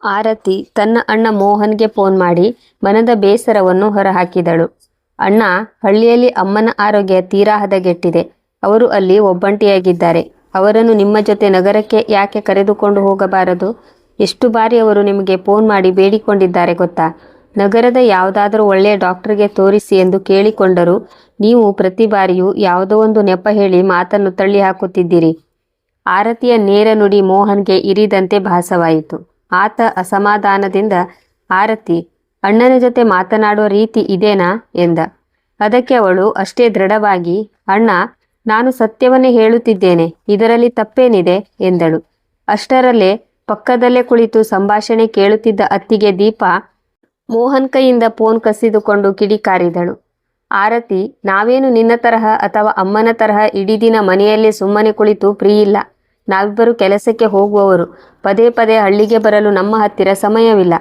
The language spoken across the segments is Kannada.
ಆರತಿ ತನ್ನ ಅಣ್ಣ ಮೋಹನ್ಗೆ ಫೋನ್ ಮಾಡಿ ಮನದ ಬೇಸರವನ್ನು ಹೊರಹಾಕಿದಳು. ಅಣ್ಣ, ಹಳ್ಳಿಯಲ್ಲಿ ಅಮ್ಮನ ಆರೋಗ್ಯ ತೀರಾ ಹದಗೆಟ್ಟಿದೆ. ಅವರು ಅಲ್ಲಿ ಒಬ್ಬಂಟಿಯಾಗಿದ್ದಾರೆ. ಅವರನ್ನು ನಿಮ್ಮ ಜೊತೆ ನಗರಕ್ಕೆ ಯಾಕೆ ಕರೆದುಕೊಂಡು ಹೋಗಬಾರದು? ಎಷ್ಟು ಬಾರಿ ಅವರು ನಿಮಗೆ ಫೋನ್ ಮಾಡಿ ಬೇಡಿಕೊಂಡಿದ್ದಾರೆ ಗೊತ್ತಾ? ನಗರದ ಯಾವುದಾದರೂ ಒಳ್ಳೆಯ ಡಾಕ್ಟರ್ಗೆ ತೋರಿಸಿ ಎಂದು ಕೇಳಿಕೊಂಡರೂ ನೀವು ಪ್ರತಿ ಬಾರಿಯೂ ಯಾವುದೋ ಒಂದು ನೆಪ ಹೇಳಿ ಮಾತನ್ನು ತಳ್ಳಿ ಹಾಕುತ್ತಿದ್ದೀರಿ. ಆರತಿಯ ನೇರ ನುಡಿ ಮೋಹನ್ಗೆ ಇರಿದಂತೆ ಭಾಸವಾಯಿತು. ಆತ ಅಸಮಾಧಾನದಿಂದ, ಆರತಿ, ಅಣ್ಣನ ಜೊತೆ ಮಾತನಾಡುವ ರೀತಿ ಇದೇನಾ ಎಂದ. ಅದಕ್ಕೆ ಅವಳು ಅಷ್ಟೇ ದೃಢವಾಗಿ, ಅಣ್ಣ, ನಾನು ಸತ್ಯವನ್ನೇ ಹೇಳುತ್ತಿದ್ದೇನೆ, ಇದರಲ್ಲಿ ತಪ್ಪೇನಿದೆ ಎಂದಳು. ಅಷ್ಟರಲ್ಲೇ ಪಕ್ಕದಲ್ಲೇ ಕುಳಿತು ಸಂಭಾಷಣೆ ಕೇಳುತ್ತಿದ್ದ ಅತ್ತಿಗೆ ದೀಪಾ ಮೋಹನ್ ಕೈಯಿಂದ ಫೋನ್ ಕಸಿದುಕೊಂಡು ಕಿಡಿಕಾರಿದಳು. ಆರತಿ, ನಾವೇನು ನಿನ್ನ ತರಹ ಅಥವಾ ಅಮ್ಮನ ತರಹ ಇಡೀ ದಿನ ಮನೆಯಲ್ಲೇ ಸುಮ್ಮನೆ ಕುಳಿತು ಫ್ರೀ ಇಲ್ಲ. ನಾವಿಬ್ಬರು ಕೆಲಸಕ್ಕೆ ಹೋಗುವವರು. ಪದೇ ಪದೇ ಹಳ್ಳಿಗೆ ಬರಲು ನಮ್ಮ ಹತ್ತಿರ ಸಮಯವಿಲ್ಲ.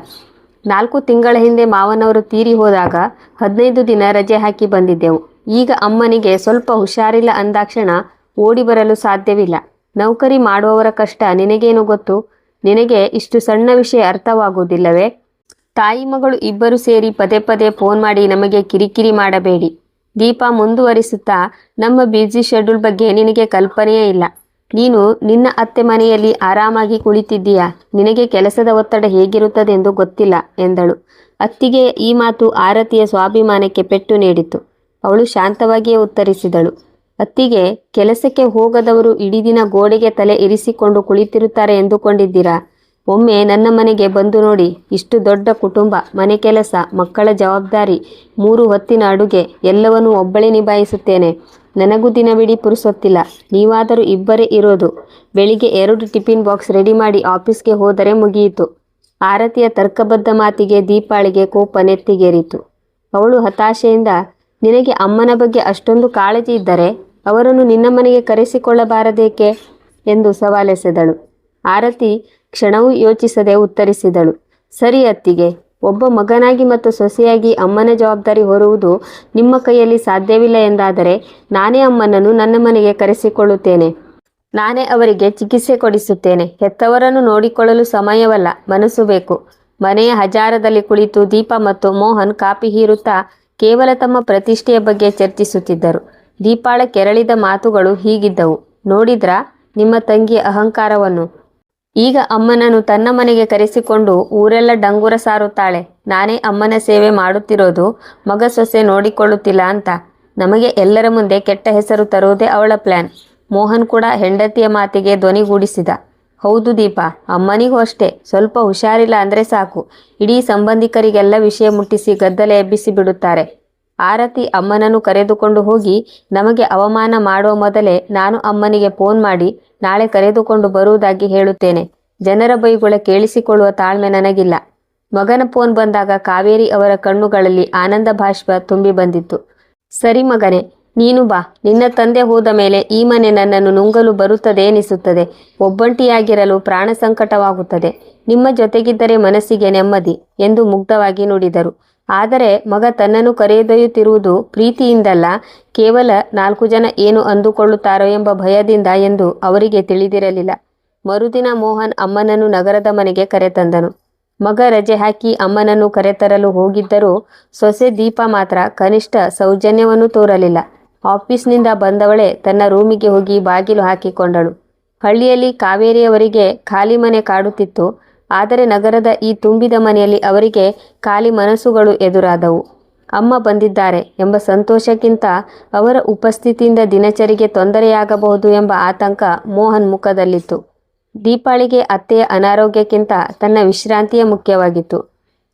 4 ತಿಂಗಳ ಹಿಂದೆ ಮಾವನವರು ತೀರಿ ಹೋದಾಗ 15 ದಿನ ರಜೆ ಹಾಕಿ ಬಂದಿದ್ದೆವು. ಈಗ ಅಮ್ಮನಿಗೆ ಸ್ವಲ್ಪ ಹುಷಾರಿಲ್ಲ ಅಂದಾಕ್ಷಣ ಓಡಿ ಬರಲು ಸಾಧ್ಯವಿಲ್ಲ. ನೌಕರಿ ಮಾಡುವವರ ಕಷ್ಟ ನಿನಗೇನು ಗೊತ್ತು? ನಿನಗೆ ಇಷ್ಟು ಸಣ್ಣ ವಿಷಯ ಅರ್ಥವಾಗುವುದಿಲ್ಲವೇ? ತಾಯಿ ಮಗಳು ಇಬ್ಬರು ಸೇರಿ ಪದೇ ಪದೇ ಫೋನ್ ಮಾಡಿ ನಮಗೆ ಕಿರಿಕಿರಿ ಮಾಡಬೇಡಿ. ದೀಪಾ ಮುಂದುವರಿಸುತ್ತಾ, ನಮ್ಮ ಬ್ಯುಸಿ ಶೆಡ್ಯೂಲ್ ಬಗ್ಗೆ ನಿನಗೆ ಕಲ್ಪನೆಯೇ ಇಲ್ಲ. ನೀನು ನಿನ್ನ ಅತ್ತೆ ಮನೆಯಲ್ಲಿ ಆರಾಮಾಗಿ ಕುಳಿತಿದ್ದೀಯಾ? ನಿನಗೆ ಕೆಲಸದ ಒತ್ತಡ ಹೇಗಿರುತ್ತದೆಂದು ಗೊತ್ತಿಲ್ಲ ಎಂದಳು. ಅತ್ತಿಗೆಯ ಈ ಮಾತು ಆರತಿಯ ಸ್ವಾಭಿಮಾನಕ್ಕೆ ಪೆಟ್ಟು ನೀಡಿತು. ಅವಳು ಶಾಂತವಾಗಿಯೇ ಉತ್ತರಿಸಿದಳು. ಅತ್ತಿಗೆ, ಕೆಲಸಕ್ಕೆ ಹೋಗದವರು ಇಡೀ ದಿನ ಗೋಡೆಗೆ ತಲೆ ಇರಿಸಿಕೊಂಡು ಕುಳಿತಿರುತ್ತಾರೆ ಎಂದುಕೊಂಡಿದ್ದೀರಾ? ಒಮ್ಮೆ ನನ್ನ ಮನೆಗೆ ಬಂದು ನೋಡಿ. ಇಷ್ಟು ದೊಡ್ಡ ಕುಟುಂಬ, ಮನೆ ಕೆಲಸ, ಮಕ್ಕಳ ಜವಾಬ್ದಾರಿ, 3 ಹೊತ್ತಿನ ಅಡುಗೆ ಎಲ್ಲವನ್ನೂ ಒಬ್ಬಳೇ ನಿಭಾಯಿಸುತ್ತೇನೆ. ನನಗೂ ದಿನವಿಡೀ ಪುರುಸೊತ್ತಿಲ್ಲ. ನೀವಾದರೂ ಇಬ್ಬರೇ ಇರೋದು. ಬೆಳಿಗ್ಗೆ 2 ಟಿಫಿನ್ ಬಾಕ್ಸ್ ರೆಡಿ ಮಾಡಿ ಆಫೀಸ್ಗೆ ಹೋದರೆ ಮುಗಿಯಿತು. ಆರತಿಯ ತರ್ಕಬದ್ಧ ಮಾತಿಗೆ ದೀಪಾಳಿಗೆ ಕೋಪ ನೆತ್ತಿಗೇರಿತು. ಅವಳು ಹತಾಶೆಯಿಂದ, ನಿನಗೆ ಅಮ್ಮನ ಬಗ್ಗೆ ಅಷ್ಟೊಂದು ಕಾಳಜಿ ಇದ್ದರೆ ಅವರನ್ನು ನಿನ್ನ ಮನೆಗೆ ಕರೆಸಿಕೊಳ್ಳಬಾರದೇಕೆ ಎಂದು ಸವಾಲೆಸೆದಳು. ಆರತಿ ಕ್ಷಣವೂ ಯೋಚಿಸದೆ ಉತ್ತರಿಸಿದಳು. ಸರಿ ಅತ್ತಿಗೆ, ಒಬ್ಬ ಮಗನಾಗಿ ಮತ್ತು ಸೊಸೆಯಾಗಿ ಅಮ್ಮನ ಜವಾಬ್ದಾರಿ ಹೊರುವುದು ನಿಮ್ಮ ಕೈಯಲ್ಲಿ ಸಾಧ್ಯವಿಲ್ಲ ಎಂದಾದರೆ ನಾನೇ ಅಮ್ಮನನ್ನು ನನ್ನ ಮನೆಗೆ ಕರೆಸಿಕೊಳ್ಳುತ್ತೇನೆ. ನಾನೇ ಅವರಿಗೆ ಚಿಕಿತ್ಸೆ ಕೊಡಿಸುತ್ತೇನೆ. ಹೆತ್ತವರನ್ನು ನೋಡಿಕೊಳ್ಳಲು ಸಮಯವಲ್ಲ, ಮನಸ್ಸು ಬೇಕು. ಮನೆಯ ಹಜಾರದಲ್ಲಿ ಕುಳಿತು ದೀಪಾ ಮತ್ತು ಮೋಹನ್ ಕಾಪಿ ಹೀರುತ್ತಾ ಕೇವಲ ತಮ್ಮ ಪ್ರತಿಷ್ಠೆಯ ಬಗ್ಗೆ ಚರ್ಚಿಸುತ್ತಿದ್ದರು. ದೀಪಾಳ ಕೆರಳಿದ ಮಾತುಗಳು ಹೀಗಿದ್ದವು. ನೋಡಿದ್ರಾ ನಿಮ್ಮ ತಂಗಿಯ ಅಹಂಕಾರವನ್ನು? ಈಗ ಅಮ್ಮನನ್ನು ತನ್ನ ಮನೆಗೆ ಕರೆಸಿಕೊಂಡು ಊರೆಲ್ಲ ಡಂಗುರ ಸಾರುತ್ತಾಳೆ. ನಾನೇ ಅಮ್ಮನ ಸೇವೆ ಮಾಡುತ್ತಿರೋದು ಮಗ ಸೊಸೆ ನೋಡಿಕೊಳ್ಳುತ್ತಿಲ್ಲ ಅಂತ. ನಮಗೆ ಎಲ್ಲರ ಮುಂದೆ ಕೆಟ್ಟ ಹೆಸರು ತರುವುದೇ ಅವಳ ಪ್ಲ್ಯಾನ್. ಮೋಹನ್ ಕೂಡ ಹೆಂಡತಿಯ ಮಾತಿಗೆ ಧ್ವನಿಗೂಡಿಸಿದ. ಹೌದು ದೀಪಾ, ಅಮ್ಮನಿಗೂ ಅಷ್ಟೇ. ಸ್ವಲ್ಪ ಹುಷಾರಿಲ್ಲ ಅಂದರೆ ಸಾಕು, ಇಡೀ ಸಂಬಂಧಿಕರಿಗೆಲ್ಲ ವಿಷಯ ಮುಟ್ಟಿಸಿ ಗದ್ದಲ ಎಬ್ಬಿಸಿ ಬಿಡುತ್ತಾರೆ. ಆರತಿ ಅಮ್ಮನನ್ನು ಕರೆದುಕೊಂಡು ಹೋಗಿ ನಮಗೆ ಅವಮಾನ ಮಾಡುವ ಮೊದಲೇ ನಾನು ಅಮ್ಮನಿಗೆ ಫೋನ್ ಮಾಡಿ ನಾಳೆ ಕರೆದುಕೊಂಡು ಬರುವುದಾಗಿ ಹೇಳುತ್ತೇನೆ. ಜನರ ಬೈಗುಳ ಕೇಳಿಸಿಕೊಳ್ಳುವ ತಾಳ್ಮೆ ನನಗಿಲ್ಲ. ಮಗನ ಫೋನ್ ಬಂದಾಗ ಕಾವೇರಿ ಅವರ ಕಣ್ಣುಗಳಲ್ಲಿ ಆನಂದ ಬಾಷ್ಪ ತುಂಬಿ ಬಂದಿತ್ತು. ಸರಿ ಮಗನೇ, ನೀನು ಬಾ. ನಿನ್ನ ತಂದೆ ಹೋದ ಮೇಲೆ ಈ ಮನೆ ನನ್ನನ್ನು ನುಂಗಲು ಬರುತ್ತದೆ ಎನಿಸುತ್ತದೆ. ಒಬ್ಬಂಟಿಯಾಗಿರಲು ಪ್ರಾಣ ಸಂಕಟವಾಗುತ್ತದೆ. ನಿಮ್ಮ ಜೊತೆಗಿದ್ದರೆ ಮನಸ್ಸಿಗೆ ನೆಮ್ಮದಿ ಎಂದು ಮುಗ್ಧವಾಗಿ ನುಡಿದರು. ಆದರೆ ಮಗ ತನ್ನನ್ನು ಕರೆದೊಯ್ಯುತ್ತಿರುವುದು ಪ್ರೀತಿಯಿಂದಲ್ಲ, ಕೇವಲ 4 ಜನ ಏನು ಅಂದುಕೊಳ್ಳುತ್ತಾರೋ ಎಂಬ ಭಯದಿಂದ ಎಂದು ಅವರಿಗೆ ತಿಳಿದಿರಲಿಲ್ಲ. ಮರುದಿನ ಮೋಹನ್ ಅಮ್ಮನನ್ನು ನಗರದ ಮನೆಗೆ ಕರೆತಂದನು. ಮಗ ರಜೆ ಹಾಕಿ ಅಮ್ಮನನ್ನು ಕರೆತರಲು ಹೋಗಿದ್ದರೂ ಸೊಸೆ ದೀಪಾ ಮಾತ್ರ ಕನಿಷ್ಠ ಸೌಜನ್ಯವನ್ನು ತೋರಲಿಲ್ಲ. ಆಫೀಸ್ನಿಂದ ಬಂದವಳೆ ತನ್ನ ರೂಮಿಗೆ ಹೋಗಿ ಬಾಗಿಲು ಹಾಕಿಕೊಂಡಳು. ಹಳ್ಳಿಯಲ್ಲಿ ಕಾವೇರಿಯವರಿಗೆ ಖಾಲಿ ಮನೆ ಕಾಡುತ್ತಿತ್ತು. ಆದರೆ ನಗರದ ಈ ತುಂಬಿದ ಮನೆಯಲ್ಲಿ ಅವರಿಗೆ ಖಾಲಿ ಮನಸ್ಸುಗಳು ಎದುರಾದವು. ಅಮ್ಮ ಬಂದಿದ್ದಾರೆ ಎಂಬ ಸಂತೋಷಕ್ಕಿಂತ ಅವರ ಉಪಸ್ಥಿತಿಯಿಂದ ದಿನಚರಿಗೆ ತೊಂದರೆಯಾಗಬಹುದು ಎಂಬ ಆತಂಕ ಮೋಹನ್ ಮುಖದಲ್ಲಿತ್ತು. ದೀಪಾಳಿಗೆ ಅತ್ತೆಯ ಅನಾರೋಗ್ಯಕ್ಕಿಂತ ತನ್ನ ವಿಶ್ರಾಂತಿಯೇ ಮುಖ್ಯವಾಗಿತ್ತು.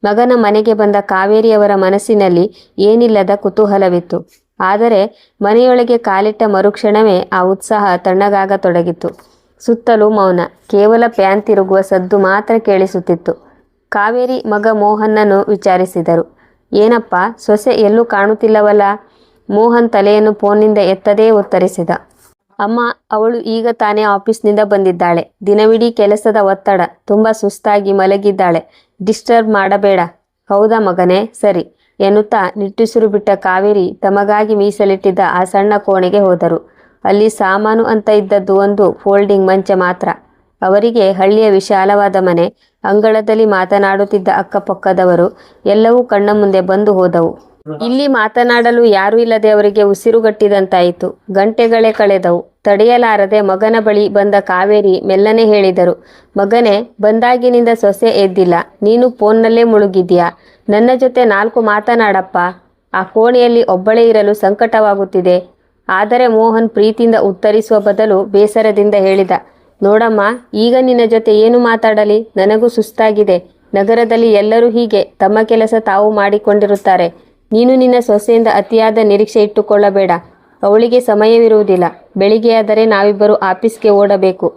ಮಗನ ಮನೆಗೆ ಬಂದ ಕಾವೇರಿಯವರ ಮನಸ್ಸಿನಲ್ಲಿ ಏನಿಲ್ಲದ ಕುತೂಹಲವಿತ್ತು. ಆದರೆ ಮನೆಯೊಳಗೆ ಕಾಲಿಟ್ಟ ಮರುಕ್ಷಣವೇ ಆ ಉತ್ಸಾಹ ತಣ್ಣಗಾಗತೊಡಗಿತು. ಸುತ್ತಲೂ ಮೌನ, ಕೇವಲ ಫ್ಯಾನ್ ತಿರುಗುವ ಸದ್ದು ಮಾತ್ರ ಕೇಳಿಸುತ್ತಿತ್ತು. ಕಾವೇರಿ ಮಗ ಮೋಹನ್ನನ್ನು ವಿಚಾರಿಸಿದರು. ಏನಪ್ಪ, ಸೊಸೆ ಎಲ್ಲೂ ಕಾಣುತ್ತಿಲ್ಲವಲ್ಲ? ಮೋಹನ್ ತಲೆಯನ್ನು ಫೋನ್ನಿಂದ ಎತ್ತದೇ ಉತ್ತರಿಸಿದ. ಅಮ್ಮ, ಅವಳು ಈಗ ತಾನೇ ಆಫೀಸ್ನಿಂದ ಬಂದಿದ್ದಾಳೆ. ದಿನವಿಡೀ ಕೆಲಸದ ಒತ್ತಡ, ತುಂಬ ಸುಸ್ತಾಗಿ ಮಲಗಿದ್ದಾಳೆ. ಡಿಸ್ಟರ್ಬ್ ಮಾಡಬೇಡ. ಹೌದಾ ಮಗನೇ, ಸರಿ ಎನ್ನುತ್ತಾ ನಿಟ್ಟುಸಿರು ಬಿಟ್ಟ ಕಾವೇರಿ ತಮಗಾಗಿ ಮೀಸಲಿಟ್ಟಿದ್ದ ಆ ಸಣ್ಣ ಕೋಣೆಗೆ ಹೋದರು. ಅಲ್ಲಿ ಸಾಮಾನು ಅಂತ ಇದ್ದದ್ದು ಒಂದು ಫೋಲ್ಡಿಂಗ್ ಮಂಚ ಮಾತ್ರ. ಅವರಿಗೆ ಹಳ್ಳಿಯ ವಿಶಾಲವಾದ ಮನೆ, ಅಂಗಳದಲ್ಲಿ ಮಾತನಾಡುತ್ತಿದ್ದ ಅಕ್ಕಪಕ್ಕದವರು ಎಲ್ಲವೂ ಕಣ್ಣ ಮುಂದೆ ಬಂದು ಹೋದವು. ಇಲ್ಲಿ ಮಾತನಾಡಲು ಯಾರೂ ಇಲ್ಲದೆ ಅವರಿಗೆ ಉಸಿರುಗಟ್ಟಿದಂತಾಯಿತು. ಗಂಟೆಗಳೇ ಕಳೆದವು. ತಡೆಯಲಾರದೆ ಮಗನ ಬಳಿ ಬಂದ ಕಾವೇರಿ ಮೆಲ್ಲನೆ ಹೇಳಿದರು, ಮಗನೇ, ಬಂದಾಗಿನಿಂದ ಸೊಸೆ ಎದ್ದಿಲ್ಲ. ನೀನು ಫೋನ್ನಲ್ಲೇ ಮುಳುಗಿದ್ಯಾ? ನನ್ನ ಜೊತೆ 4 ಮಾತನಾಡಪ್ಪ. ಆ ಕೋಣೆಯಲ್ಲಿ ಒಬ್ಬಳೇ ಇರಲು ಸಂಕಟವಾಗುತ್ತಿದೆ. ಆದರೆ ಮೋಹನ್ ಪ್ರೀತಿಯಿಂದ ಉತ್ತರಿಸುವ ಬದಲು ಬೇಸರದಿಂದ ಹೇಳಿದ, ನೋಡಮ್ಮ, ಈಗ ನಿನ್ನ ಜೊತೆ ಏನು ಮಾತಾಡಲಿ? ನನಗೂ ಸುಸ್ತಾಗಿದೆ. ನಗರದಲ್ಲಿ ಎಲ್ಲರೂ ಹೀಗೆ ತಮ್ಮ ಕೆಲಸ ತಾವು ಮಾಡಿಕೊಂಡಿರುತ್ತಾರೆ. ನೀನು ನಿನ್ನ ಸೊಸೆಯಿಂದ ಅತಿಯಾದ ನಿರೀಕ್ಷೆ ಇಟ್ಟುಕೊಳ್ಳಬೇಡ. ಅವಳಿಗೆ ಸಮಯವಿರುವುದಿಲ್ಲ. ಬೆಳಿಗ್ಗೆಯಾದರೆ ನಾವಿಬ್ಬರು ಆಫೀಸ್ಗೆ ಓಡಬೇಕು.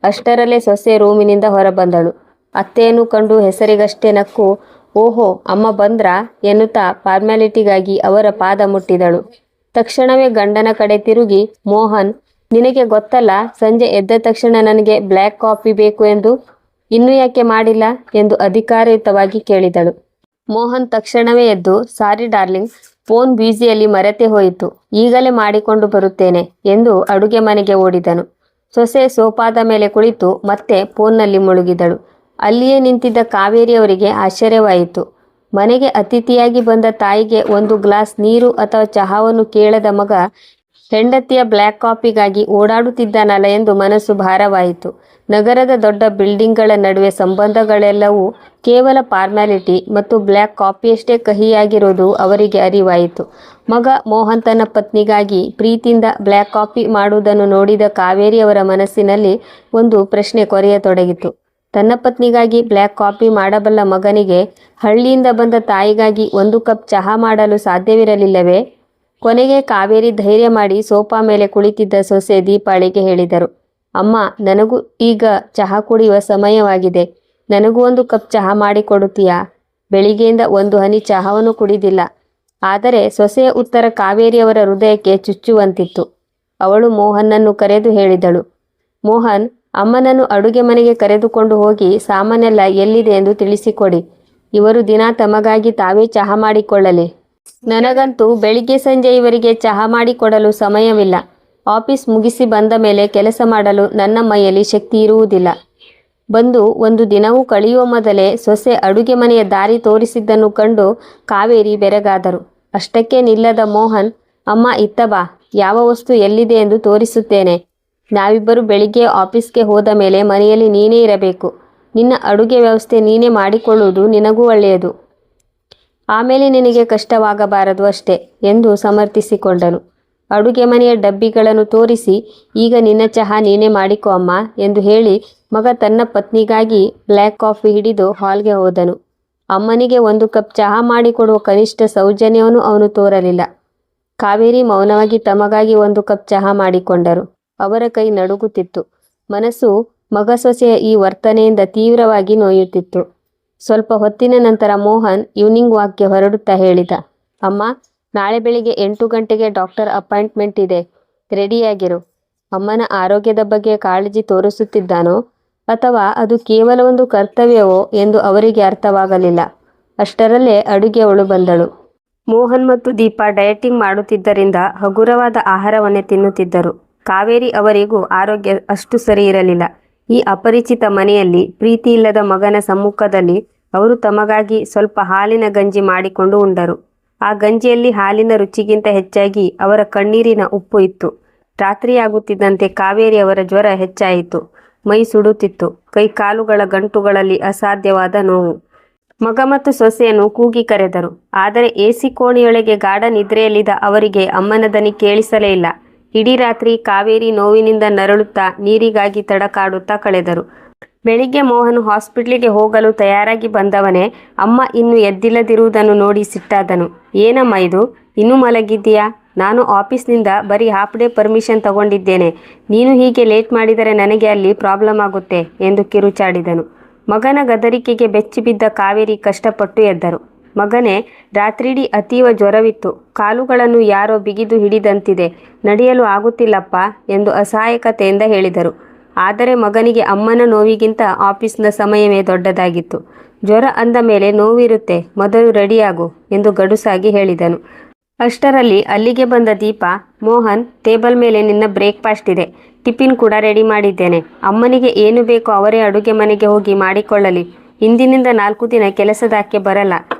ಅಷ್ಟರಲ್ಲೇ ಸೊಸೆ ರೂಮಿನಿಂದ ಹೊರಬಂದಳು. ಅತ್ತೆಯನ್ನು ಕಂಡು ಹೆಸರಿಗಷ್ಟೇ ನಕ್ಕು, ಓಹೋ, ಅಮ್ಮ ಬಂದ್ರಾ ಎನ್ನುತ್ತಾ ಫಾರ್ಮ್ಯಾಲಿಟಿಗಾಗಿ ಅವರ ಪಾದ ಮುಟ್ಟಿದಳು. ತಕ್ಷಣವೇ ಗಂಡನ ಕಡೆ ತಿರುಗಿ, ಮೋಹನ್, ನಿನಗೆ ಗೊತ್ತಲ್ಲ, ಸಂಜೆ ಎದ್ದ ತಕ್ಷಣ ನನಗೆ ಬ್ಲ್ಯಾಕ್ ಕಾಫಿ ಬೇಕು ಎಂದು. ಇನ್ನೂ ಯಾಕೆ ಮಾಡಿಲ್ಲ ಎಂದು ಅಧಿಕಾರಯುತವಾಗಿ ಕೇಳಿದಳು. ಮೋಹನ್ ತಕ್ಷಣವೇ ಎದ್ದು, ಸಾರಿ ಡಾರ್ಲಿಂಗ್, ಫೋನ್ ಬ್ಯೂಸಿಯಲ್ಲಿ ಮರೆತೇ ಹೋಯಿತು. ಈಗಲೇ ಮಾಡಿಕೊಂಡು ಬರುತ್ತೇನೆ ಎಂದು ಅಡುಗೆ ಮನೆಗೆ ಓಡಿದನು. ಸೊಸೆ ಸೋಫಾದ ಮೇಲೆ ಕುಳಿತು ಮತ್ತೆ ಫೋನ್ನಲ್ಲಿ ಮುಳುಗಿದಳು. ಅಲ್ಲಿಯೇ ನಿಂತಿದ್ದ ಕಾವೇರಿಯವರಿಗೆ ಆಶ್ಚರ್ಯವಾಯಿತು. ಮನೆಗೆ ಅತಿಥಿಯಾಗಿ ಬಂದ ತಾಯಿಗೆ ಒಂದು ಗ್ಲಾಸ್ ನೀರು ಅಥವಾ ಚಹಾವನ್ನು ಕೇಳದ ಮಗ ಹೆಂಡತಿಯ ಬ್ಲ್ಯಾಕ್ ಕಾಫಿಗಾಗಿ ಓಡಾಡುತ್ತಿದ್ದಾನಲ್ಲ ಎಂದು ಮನಸ್ಸು ಭಾರವಾಯಿತು. ನಗರದ ದೊಡ್ಡ ಬಿಲ್ಡಿಂಗ್ಗಳ ನಡುವೆ ಸಂಬಂಧಗಳೆಲ್ಲವೂ ಕೇವಲ ಫಾರ್ಮ್ಯಾಲಿಟಿ ಮತ್ತು ಬ್ಲ್ಯಾಕ್ ಕಾಫಿಯಷ್ಟೇ ಕಹಿಯಾಗಿರೋದು ಅವರಿಗೆ ಅರಿವಾಯಿತು. ಮಗ ಮೋಹನ್ ತನ್ನ ಪತ್ನಿಗಾಗಿ ಪ್ರೀತಿಯಿಂದ ಬ್ಲ್ಯಾಕ್ ಕಾಫಿ ಮಾಡುವುದನ್ನು ನೋಡಿದ ಕಾವೇರಿಯವರ ಮನಸ್ಸಿನಲ್ಲಿ ಒಂದು ಪ್ರಶ್ನೆ ಕೊರೆಯತೊಡಗಿತು. ತನ್ನ ಪತ್ನಿಗಾಗಿ ಬ್ಲ್ಯಾಕ್ ಕಾಫಿ ಮಾಡಬಲ್ಲ ಮಗನಿಗೆ ಹಳ್ಳಿಯಿಂದ ಬಂದ ತಾಯಿಗಾಗಿ 1 ಕಪ್ ಚಹಾ ಮಾಡಲು ಸಾಧ್ಯವಿರಲಿಲ್ಲವೇ? ಕೊನೆಗೆ ಕಾವೇರಿ ಧೈರ್ಯ ಮಾಡಿ ಸೋಫಾ ಮೇಲೆ ಕುಳಿತಿದ್ದ ಸೊಸೆ ದೀಪಾಳಿಗೆ ಹೇಳಿದರು, ಅಮ್ಮ, ನನಗೂ ಈಗ ಚಹಾ ಕುಡಿಯುವ ಸಮಯವಾಗಿದೆ. ನನಗೂ 1 ಕಪ್ ಚಹಾ ಮಾಡಿಕೊಡುತ್ತೀಯಾ? ಬೆಳಿಗ್ಗೆಯಿಂದ 1 ಹನಿ ಚಹಾವನ್ನು ಕುಡಿದಿಲ್ಲ. ಆದರೆ ಸೊಸೆಯ ಉತ್ತರ ಕಾವೇರಿಯವರ ಹೃದಯಕ್ಕೆ ಚುಚ್ಚುವಂತಿತ್ತು. ಅವಳು ಮೋಹನ್ನನ್ನು ಕರೆದು ಹೇಳಿದಳು, ಮೋಹನ್, ಅಮ್ಮನನ್ನು ಅಡುಗೆ ಮನೆಗೆ ಕರೆದುಕೊಂಡು ಹೋಗಿ ಸಾಮಾನೆಲ್ಲ ಎಲ್ಲಿದೆ ಎಂದು ತಿಳಿಸಿಕೊಡಿ. ಇವರು ದಿನ ತಮಗಾಗಿ ತಾವೇ ಚಹಾ ಮಾಡಿಕೊಳ್ಳಲಿ. ನನಗಂತೂ ಬೆಳಿಗ್ಗೆ ಸಂಜೆ ಇವರಿಗೆ ಚಹಾ ಮಾಡಿಕೊಡಲು ಸಮಯವಿಲ್ಲ. ಆಫೀಸ್ ಮುಗಿಸಿ ಬಂದ ಮೇಲೆ ಕೆಲಸ ಮಾಡಲು ನನ್ನ ಮೈಯಲ್ಲಿ ಶಕ್ತಿ ಇರುವುದಿಲ್ಲ. ಬಂದು 1 ದಿನವೂ ಕಳೆಯುವ ಮೊದಲೇ ಸೊಸೆ ಅಡುಗೆ ಮನೆಯ ದಾರಿ ತೋರಿಸಿದ್ದನ್ನು ಕಂಡು ಕಾವೇರಿ ಬೆರಗಾದರು. ಅಷ್ಟಕ್ಕೆ ನಿಲ್ಲದ ಮೋಹನ್, ಅಮ್ಮ, ಇತ್ತ ಬಾ, ಯಾವ ವಸ್ತು ಎಲ್ಲಿದೆ ಎಂದು ತೋರಿಸುತ್ತೇನೆ. ನಾವಿಬ್ಬರು ಬೆಳಿಗ್ಗೆ ಆಫೀಸ್ಗೆ ಹೋದ ಮೇಲೆ ಮನೆಯಲ್ಲಿ ನೀನೇ ಇರಬೇಕು. ನಿನ್ನ ಅಡುಗೆ ವ್ಯವಸ್ಥೆ ನೀನೇ ಮಾಡಿಕೊಳ್ಳುವುದು ನಿನಗೂ ಒಳ್ಳೆಯದು. ಆಮೇಲೆ ನಿನಗೆ ಕಷ್ಟವಾಗಬಾರದು ಅಷ್ಟೇ ಎಂದು ಸಮರ್ಥಿಸಿಕೊಂಡನು. ಅಡುಗೆ ಮನೆಯ ಡಬ್ಬಿಗಳನ್ನು ತೋರಿಸಿ, ಈಗ ನಿನ್ನ ಚಹಾ ನೀನೇ ಮಾಡಿಕೊ ಅಮ್ಮ ಎಂದು ಹೇಳಿ ಮಗ ತನ್ನ ಪತ್ನಿಗಾಗಿ ಬ್ಲ್ಯಾಕ್ ಕಾಫಿ ಹಿಡಿದು ಹಾಲ್ಗೆ ಹೋದನು. ಅಮ್ಮನಿಗೆ 1 ಕಪ್ ಚಹಾ ಮಾಡಿಕೊಡುವ ಕನಿಷ್ಠ ಸೌಜನ್ಯವನ್ನು ಅವನು ತೋರಲಿಲ್ಲ. ಕಾವೇರಿ ಮೌನವಾಗಿ ತಮಗಾಗಿ 1 ಕಪ್ ಚಹಾ ಮಾಡಿಕೊಂಡರು. ಅವರ ಕೈ ನಡುಗುತ್ತಿತ್ತು. ಮನಸ್ಸು ಮಗ ಸೊಸೆಯ ಈ ವರ್ತನೆಯಿಂದ ತೀವ್ರವಾಗಿ ನೋಯುತ್ತಿತ್ತು. ಸ್ವಲ್ಪ ಹೊತ್ತಿನ ನಂತರ ಮೋಹನ್ ಈವ್ನಿಂಗ್ ವಾಕ್ಗೆ ಹೊರಡುತ್ತಾ ಹೇಳಿದ, ಅಮ್ಮ, ನಾಳೆ ಬೆಳಿಗ್ಗೆ 8 ಗಂಟೆಗೆ ಡಾಕ್ಟರ್ ಅಪಾಯಿಂಟ್ಮೆಂಟ್ ಇದೆ. ರೆಡಿಯಾಗಿರು. ಅಮ್ಮನ ಆರೋಗ್ಯದ ಬಗ್ಗೆ ಕಾಳಜಿ ತೋರಿಸುತ್ತಿದ್ದಾನೋ ಅಥವಾ ಅದು ಕೇವಲ ಒಂದು ಕರ್ತವ್ಯವೋ ಎಂದು ಅವರಿಗೆ ಅರ್ಥವಾಗಲಿಲ್ಲ. ಅಷ್ಟರಲ್ಲೇ ಅಡುಗೆಯವಳು ಬಂದಳು. ಮೋಹನ್ ಮತ್ತು ದೀಪಾ ಡಯಟಿಂಗ್ ಮಾಡುತ್ತಿದ್ದರಿಂದ ಹಗುರವಾದ ಆಹಾರವನ್ನೇ ತಿನ್ನುತ್ತಿದ್ದರು. ಕಾವೇರಿ ಅವರಿಗೂ ಆರೋಗ್ಯ ಅಷ್ಟು ಸರಿ ಇರಲಿಲ್ಲ. ಈ ಅಪರಿಚಿತ ಮನೆಯಲ್ಲಿ ಪ್ರೀತಿ ಇಲ್ಲದ ಮಗನ ಸಮ್ಮುಖದಲ್ಲಿ ಅವರು ತಮಗಾಗಿ ಸ್ವಲ್ಪ ಹಾಲಿನ ಗಂಜಿ ಮಾಡಿಕೊಂಡು ಉಂಡರು. ಆ ಗಂಜಿಯಲ್ಲಿ ಹಾಲಿನ ರುಚಿಗಿಂತ ಹೆಚ್ಚಾಗಿ ಅವರ ಕಣ್ಣೀರಿನ ಉಪ್ಪು ಇತ್ತು. ರಾತ್ರಿಯಾಗುತ್ತಿದ್ದಂತೆ ಕಾವೇರಿ ಅವರ ಜ್ವರ ಹೆಚ್ಚಾಯಿತು. ಮೈ ಸುಡುತ್ತಿತ್ತು. ಕೈಕಾಲುಗಳ ಗಂಟುಗಳಲ್ಲಿ ಅಸಾಧ್ಯವಾದ ನೋವು. ಮಗ ಮತ್ತು ಸೊಸೆಯನ್ನು ಕೂಗಿ ಕರೆದರು. ಆದರೆ ಎಸಿ ಕೋಣೆಯೊಳಗೆ ಗಾಢ ನಿದ್ರೆಯಲ್ಲಿದ್ದ ಅವರಿಗೆ ಅಮ್ಮನ ದನಿ ಕೇಳಿಸಲೇ ಇಲ್ಲ. ಇಡೀ ರಾತ್ರಿ ಕಾವೇರಿ ನೋವಿನಿಂದ ನರಳುತ್ತಾ ನೀರಿಗಾಗಿ ತಡಕಾಡುತ್ತಾ ಕಳೆದರು. ಬೆಳಿಗ್ಗೆ ಮೋಹನ್ ಹಾಸ್ಪಿಟ್ಲಿಗೆ ಹೋಗಲು ತಯಾರಾಗಿ ಬಂದವನೇ ಅಮ್ಮ ಇನ್ನೂ ಎದ್ದಿಲ್ಲದಿರುವುದನ್ನು ನೋಡಿ ಸಿಟ್ಟಾದನು. ಏನಮ್ಮ ಇದು, ಇನ್ನೂ ಮಲಗಿದ್ದೀಯಾ? ನಾನು ಆಫೀಸ್ನಿಂದ ಬರೀ ಹಾಫ್ ಡೇ ಪರ್ಮಿಷನ್ ತಗೊಂಡಿದ್ದೇನೆ. ನೀನು ಹೀಗೆ ಲೇಟ್ ಮಾಡಿದರೆ ನನಗೆ ಅಲ್ಲಿ ಪ್ರಾಬ್ಲಮ್ ಆಗುತ್ತೆ ಎಂದು ಕಿರುಚಾಡಿದನು. ಮಗನ ಗದರಿಕೆಗೆ ಬೆಚ್ಚಿಬಿದ್ದ ಕಾವೇರಿ ಕಷ್ಟಪಟ್ಟು ಎದ್ದರು. ಮಗನೇ, ರಾತ್ರಿಡೀ ಅತೀವ ಜ್ವರವಿತ್ತು. ಕಾಲುಗಳನ್ನು ಯಾರೋ ಬಿಗಿದು ಹಿಡಿದಂತಿದೆ. ನಡೆಯಲು ಆಗುತ್ತಿಲ್ಲಪ್ಪ ಎಂದು ಅಸಹಾಯಕತೆಯಿಂದ ಹೇಳಿದರು. ಆದರೆ ಮಗನಿಗೆ ಅಮ್ಮನ ನೋವಿಗಿಂತ ಆಫೀಸ್ನ ಸಮಯವೇ ದೊಡ್ಡದಾಗಿತ್ತು. ಜ್ವರ ಅಂದ ಮೇಲೆ ನೋವಿರುತ್ತೆ, ಮೊದಲು ರೆಡಿಯಾಗು ಎಂದು ಗಡುಸಾಗಿ ಹೇಳಿದನು. ಅಷ್ಟರಲ್ಲಿ ಅಲ್ಲಿಗೆ ಬಂದ ದೀಪಾ ಮೋಹನ್, ಟೇಬಲ್ ಮೇಲೆ ನಿನ್ನ ಬ್ರೇಕ್ಫಾಸ್ಟ್ ಇದೆ. ಟಿಫಿನ್ ಕೂಡ ರೆಡಿ ಮಾಡಿದ್ದೇನೆ. ಅಮ್ಮನಿಗೆ ಏನು ಬೇಕೋ ಅವರೇ ಅಡುಗೆ ಮನೆಗೆ ಹೋಗಿ ಮಾಡಿಕೊಳ್ಳಲಿ. ಇಂದಿನಿಂದ 4 ದಿನ ಕೆಲಸದಾಕೆ ಬರಲ್ಲ.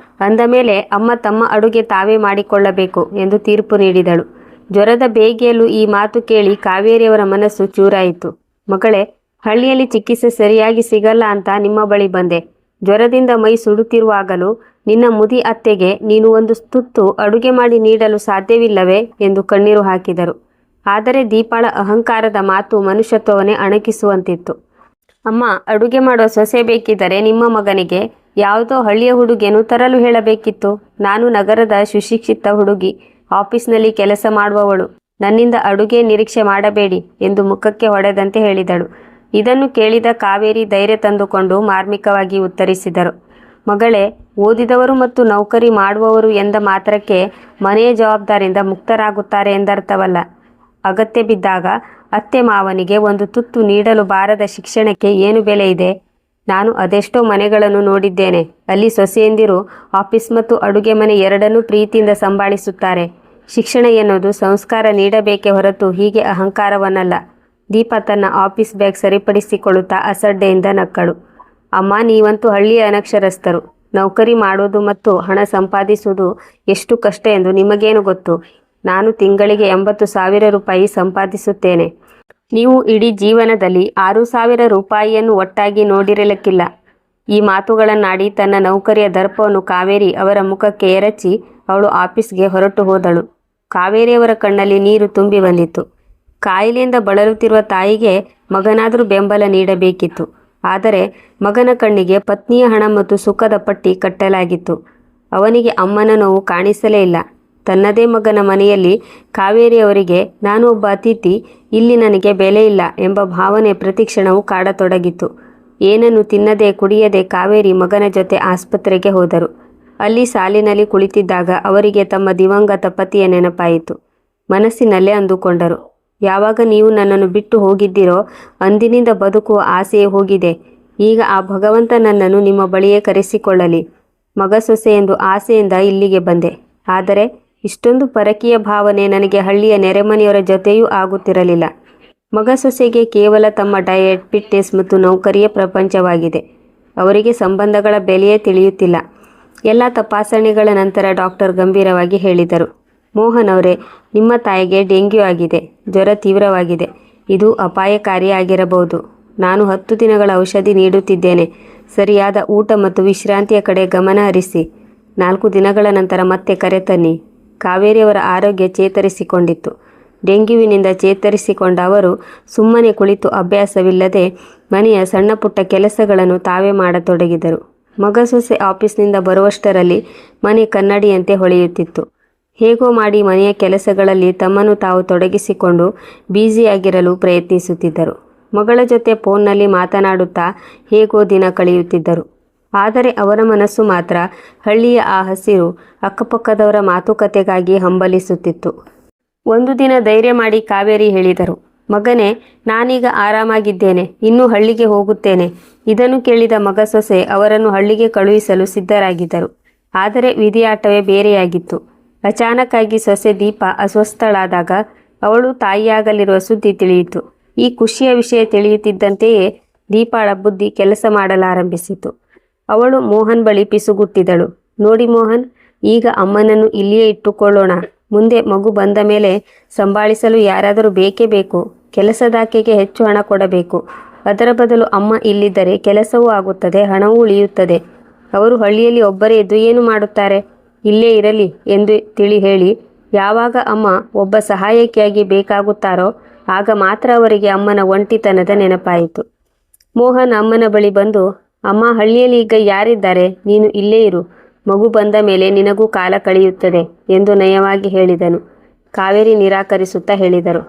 ಅಂದ ಮೇಲೆ ಅಮ್ಮ ತಮ್ಮ ಅಡುಗೆ ತಾವೇ ಮಾಡಿಕೊಳ್ಳಬೇಕು ಎಂದು ತೀರ್ಪು ನೀಡಿದಳು. ಜ್ವರದ ಬೇಗೆಯಲ್ಲೂ ಈ ಮಾತು ಕೇಳಿ ಕಾವೇರಿಯವರ ಮನಸ್ಸು ಚೂರಾಯಿತು. ಮಗಳೇ, ಹಳ್ಳಿಯಲ್ಲಿ ಚಿಕಿತ್ಸೆ ಸರಿಯಾಗಿ ಸಿಗಲ್ಲ ಅಂತ ನಿಮ್ಮ ಬಳಿ ಬಂದೆ. ಜ್ವರದಿಂದ ಮೈ ಸುಡುತ್ತಿರುವಾಗಲೂ ನಿನ್ನ ಮುದಿ ಅತ್ತೆಗೆ ನೀನು ಒಂದು ತುತ್ತು ಅಡುಗೆ ಮಾಡಿ ನೀಡಲು ಸಾಧ್ಯವಿಲ್ಲವೇ ಎಂದು ಕಣ್ಣೀರು ಹಾಕಿದರು. ಆದರೆ ದೀಪಾಳ ಅಹಂಕಾರದ ಮಾತು ಮನುಷ್ಯತ್ವವನ್ನೇ ಅಣಕಿಸುವಂತಿತ್ತು. ಅಮ್ಮ, ಅಡುಗೆ ಮಾಡೋ ಸೊಸೆ ಬೇಕಿದ್ದರೆ ನಿಮ್ಮ ಮಗನಿಗೆ ಯಾವುದೋ ಹಳ್ಳಿಯ ಹುಡುಗಿಯನ್ನು ತರಲು ಹೇಳಬೇಕಿತ್ತು. ನಾನು ನಗರದ ಸುಶಿಕ್ಷಿತ ಹುಡುಗಿ, ಆಫೀಸ್ನಲ್ಲಿ ಕೆಲಸ ಮಾಡುವವಳು. ನನ್ನಿಂದ ಅಡುಗೆ ನಿರೀಕ್ಷೆ ಮಾಡಬೇಡಿ ಎಂದು ಮುಖಕ್ಕೆ ಹೊಡೆದಂತೆ ಹೇಳಿದಳು. ಇದನ್ನು ಕೇಳಿದ ಕಾವೇರಿ ಧೈರ್ಯ ತಂದುಕೊಂಡು ಮಾರ್ಮಿಕವಾಗಿ ಉತ್ತರಿಸಿದರು. ಮಗಳೇ, ಓದಿದವರು ಮತ್ತು ನೌಕರಿ ಮಾಡುವವರು ಎಂದ ಮಾತ್ರಕ್ಕೆ ಮನೆಯ ಜವಾಬ್ದಾರಿಯಿಂದ ಮುಕ್ತರಾಗುತ್ತಾರೆ ಎಂದರ್ಥವಲ್ಲ. ಅಗತ್ಯ ಬಿದ್ದಾಗ ಅತ್ತೆ ಮಾವನಿಗೆ ಒಂದು ತುತ್ತು ನೀಡಲು ಬಾರದ ಶಿಕ್ಷಣಕ್ಕೆ ಏನು ಬೆಲೆ ಇದೆ? ನಾನು ಅದೆಷ್ಟೋ ಮನೆಗಳನ್ನು ನೋಡಿದ್ದೇನೆ. ಅಲ್ಲಿ ಸೊಸೆಯಂದಿರು ಆಫೀಸ್ ಮತ್ತು ಅಡುಗೆ ಮನೆ ಎರಡನ್ನೂ ಪ್ರೀತಿಯಿಂದ ಸಂಭಾಳಿಸುತ್ತಾರೆ. ಶಿಕ್ಷಣ ಎನ್ನುವುದು ಸಂಸ್ಕಾರ ನೀಡಬೇಕೇ ಹೊರತು ಹೀಗೆ ಅಹಂಕಾರವನ್ನಲ್ಲ. ದೀಪ ತನ್ನ ಆಫೀಸ್ ಬ್ಯಾಗ್ ಸರಿಪಡಿಸಿಕೊಳ್ಳುತ್ತಾ ಅಸಡ್ಡೆಯಿಂದ ನಕ್ಕಳು. ಅಮ್ಮ, ನೀವಂತೂ ಹಳ್ಳಿಯ ಅನಕ್ಷರಸ್ಥರು. ನೌಕರಿ ಮಾಡೋದು ಮತ್ತು ಹಣ ಸಂಪಾದಿಸುವುದು ಎಷ್ಟು ಕಷ್ಟ ಎಂದು ನಿಮಗೇನು ಗೊತ್ತು? ನಾನು ತಿಂಗಳಿಗೆ 80,000 ರೂಪಾಯಿ ಸಂಪಾದಿಸುತ್ತೇನೆ. ನೀವು ಇಡೀ ಜೀವನದಲ್ಲಿ 6,000 ರೂಪಾಯಿಯನ್ನು ಒಟ್ಟಾಗಿ ನೋಡಿರಲಿಕ್ಕಿಲ್ಲ. ಈ ಮಾತುಗಳನ್ನಾಡಿ ತನ್ನ ನೌಕರಿಯ ದರ್ಪವನ್ನು ಕಾವೇರಿ ಅವರ ಮುಖಕ್ಕೆ ಎರಚಿ ಅವಳು ಆಫೀಸ್ಗೆ ಹೊರಟು ಹೋದಳು. ಕಾವೇರಿಯವರ ಕಣ್ಣಲ್ಲಿ ನೀರು ತುಂಬಿ ಬಂದಿತ್ತು. ಕಾಯಿಲೆಯಿಂದ ಬಳಲುತ್ತಿರುವ ತಾಯಿಗೆ ಮಗನಾದರೂ ಬೆಂಬಲ ನೀಡಬೇಕಿತ್ತು. ಆದರೆ ಮಗನ ಕಣ್ಣಿಗೆ ಪತ್ನಿಯ ಹಣ ಮತ್ತು ಸುಖದ ಪಟ್ಟಿ ಕಟ್ಟಲಾಗಿತ್ತು. ಅವನಿಗೆ ಅಮ್ಮನ ನೋವು ಕಾಣಿಸಲೇ ಇಲ್ಲ. ತನ್ನದೇ ಮಗನ ಮನೆಯಲ್ಲಿ ಕಾವೇರಿಯವರಿಗೆ ನಾನು ಒಬ್ಬ ಅತಿಥಿ, ಇಲ್ಲಿ ನನಗೆ ಬೆಲೆ ಇಲ್ಲ ಎಂಬ ಭಾವನೆ ಪ್ರತಿಕ್ಷಣವೂ ಕಾಡತೊಡಗಿತ್ತು. ಏನನ್ನು ತಿನ್ನದೆ ಕುಡಿಯದೆ ಕಾವೇರಿ ಮಗನ ಜೊತೆ ಆಸ್ಪತ್ರೆಗೆ ಹೋದರು. ಅಲ್ಲಿ ಸಾಲಿನಲ್ಲಿ ಕುಳಿತಿದ್ದಾಗ ಅವರಿಗೆ ತಮ್ಮ ದಿವಂಗತ ಪತಿಯ ನೆನಪಾಯಿತು. ಮನಸ್ಸಿನಲ್ಲೇ ಅಂದುಕೊಂಡರು, ಯಾವಾಗ ನೀವು ನನ್ನನ್ನು ಬಿಟ್ಟು ಹೋಗಿದ್ದೀರೋ ಅಂದಿನಿಂದ ಬದುಕುವ ಆಸೆಯೇ ಹೋಗಿದೆ. ಈಗ ಆ ಭಗವಂತ ನನ್ನನ್ನು ನಿಮ್ಮ ಬಳಿಯೇ ಕರೆಸಿಕೊಳ್ಳಲಿ. ಮಗ ಸೊಸೆ ಎಂದು ಆಸೆಯಿಂದ ಇಲ್ಲಿಗೆ ಬಂದೆ. ಆದರೆ ಇಷ್ಟೊಂದು ಪರಕೀಯ ಭಾವನೆ ನನಗೆ ಹಳ್ಳಿಯ ನೆರೆಮನೆಯವರ ಜೊತೆಯೂ ಆಗುತ್ತಿರಲಿಲ್ಲ. ಮಗ ಸೊಸೆಗೆ ಕೇವಲ ತಮ್ಮ ಡಯಟ್, ಫಿಟ್ನೆಸ್ ಮತ್ತು ನೌಕರಿಯೇ ಪ್ರಪಂಚವಾಗಿದೆ. ಅವರಿಗೆ ಸಂಬಂಧಗಳ ಬೆಲೆಯೇ ತಿಳಿಯುತ್ತಿಲ್ಲ. ಎಲ್ಲ ತಪಾಸಣೆಗಳ ನಂತರ ಡಾಕ್ಟರ್ ಗಂಭೀರವಾಗಿ ಹೇಳಿದರು, ಮೋಹನ್ ಅವರೇ, ನಿಮ್ಮ ತಾಯಿಗೆ ಡೆಂಗ್ಯೂ ಆಗಿದೆ. ಜ್ವರ ತೀವ್ರವಾಗಿದೆ. ಇದು ಅಪಾಯಕಾರಿಯಾಗಿರಬಹುದು. ನಾನು 10 ದಿನಗಳ ಔಷಧಿ ನೀಡುತ್ತಿದ್ದೇನೆ. ಸರಿಯಾದ ಊಟ ಮತ್ತು ವಿಶ್ರಾಂತಿಯ ಕಡೆ ಗಮನ ಹರಿಸಿ. 4 ದಿನಗಳ ನಂತರ ಮತ್ತೆ ಕರೆತನ್ನಿ. ಕಾವೇರಿಯವರ ಆರೋಗ್ಯ ಚೇತರಿಸಿಕೊಂಡಿತ್ತು. ಡೆಂಗ್ಯೂವಿನಿಂದ ಚೇತರಿಸಿಕೊಂಡ ಅವರು ಸುಮ್ಮನೆ ಕುಳಿತು ಅಭ್ಯಾಸವಿಲ್ಲದೆ ಮನೆಯ ಸಣ್ಣ ಪುಟ್ಟ ಕೆಲಸಗಳನ್ನು ತಾವೇ ಮಾಡತೊಡಗಿದರು. ಮಗ ಸೊಸೆ ಆಫೀಸ್ನಿಂದ ಬರುವಷ್ಟರಲ್ಲಿ ಮನೆ ಕನ್ನಡಿಯಂತೆ ಹೊಳೆಯುತ್ತಿತ್ತು. ಹೇಗೋ ಮಾಡಿ ಮನೆಯ ಕೆಲಸಗಳಲ್ಲಿ ತಮ್ಮನ್ನು ತಾವು ತೊಡಗಿಸಿಕೊಂಡು ಬ್ಯುಸಿಯಾಗಿರಲು ಪ್ರಯತ್ನಿಸುತ್ತಿದ್ದರು. ಮಗಳ ಜೊತೆ ಫೋನ್ನಲ್ಲಿ ಮಾತನಾಡುತ್ತಾ ಹೇಗೋ ದಿನ ಕಳೆಯುತ್ತಿದ್ದರು. ಆದರೆ ಅವರ ಮನಸ್ಸು ಮಾತ್ರ ಹಳ್ಳಿಯ ಆ ಹಸಿರು, ಅಕ್ಕಪಕ್ಕದವರ ಮಾತುಕತೆಗಾಗಿ ಹಂಬಲಿಸುತ್ತಿತ್ತು. ಒಂದು ದಿನ ಧೈರ್ಯ ಮಾಡಿ ಕಾವೇರಿ ಹೇಳಿದರು, ಮಗನೇ, ನಾನೀಗ ಆರಾಮಾಗಿದ್ದೇನೆ. ಇನ್ನೂ ಹಳ್ಳಿಗೆ ಹೋಗುತ್ತೇನೆ. ಇದನ್ನು ಕೇಳಿದ ಮಗ ಸೊಸೆ ಅವರನ್ನು ಹಳ್ಳಿಗೆ ಕಳುಹಿಸಲು ಸಿದ್ಧರಾಗಿದ್ದರು. ಆದರೆ ವಿಧಿಯಾಟವೇ ಬೇರೆಯಾಗಿತ್ತು. ಅಚಾನಕ್ಕಾಗಿ ಸೊಸೆ ದೀಪ ಅಸ್ವಸ್ಥಳಾದಾಗ ಅವಳು ತಾಯಿಯಾಗಲಿರುವ ಸುದ್ದಿ ತಿಳಿಯಿತು. ಈ ಖುಷಿಯ ವಿಷಯ ತಿಳಿಯುತ್ತಿದ್ದಂತೆಯೇ ದೀಪಾಳ ಬುದ್ಧಿ ಕೆಲಸ ಮಾಡಲಾರಂಭಿಸಿತು. ಅವಳು ಮೋಹನ್ ಬಳಿ ಪಿಸುಗುಟ್ಟಿದಳು, ನೋಡಿ ಮೋಹನ್, ಈಗ ಅಮ್ಮನನ್ನು ಇಲ್ಲಿಯೇ ಇಟ್ಟುಕೊಳ್ಳೋಣ. ಮುಂದೆ ಮಗು ಬಂದ ಮೇಲೆ ಸಂಭಾಳಿಸಲು ಯಾರಾದರೂ ಬೇಕೇ ಬೇಕು. ಕೆಲಸದಾಕೆಗೆ ಹೆಚ್ಚು ಹಣ ಕೊಡಬೇಕು. ಅದರ ಬದಲು ಅಮ್ಮ ಇಲ್ಲಿದ್ದರೆ ಕೆಲಸವೂ ಆಗುತ್ತದೆ, ಹಣವೂ ಉಳಿಯುತ್ತದೆ. ಅವರು ಹಳ್ಳಿಯಲ್ಲಿ ಒಬ್ಬರೇ ಇದ್ದು ಏನು ಮಾಡುತ್ತಾರೆ? ಇಲ್ಲೇ ಇರಲಿ ಎಂದು ತಿಳಿ ಹೇಳಿ, ಯಾವಾಗ ಅಮ್ಮ ಒಬ್ಬ ಸಹಾಯಕಿಯಾಗಿ ಬೇಕಾಗುತ್ತಾರೋ ಆಗ ಮಾತ್ರ ಅವರಿಗೆ ಅಮ್ಮನ ಒಂಟಿತನದ ನೆನಪಾಯಿತು. ಮೋಹನ್ ಅಮ್ಮನ ಬಳಿ ಬಂದು, ಅಮ್ಮ, ಹಳ್ಳಿಯಲ್ಲಿ ಈಗ ಯಾರಿದ್ದಾರೆ? ನೀನು ಇಲ್ಲೇ ಇರು. ಮಗು ಬಂದ ಮೇಲೆ ನಿನಗೂ ಕಾಲ ಕಳೆಯುತ್ತದೆ ಎಂದು ನಯವಾಗಿ ಹೇಳಿದನು. ಕಾವೇರಿ ನಿರಾಕರಿಸುತ್ತಾ ಹೇಳಿದರು,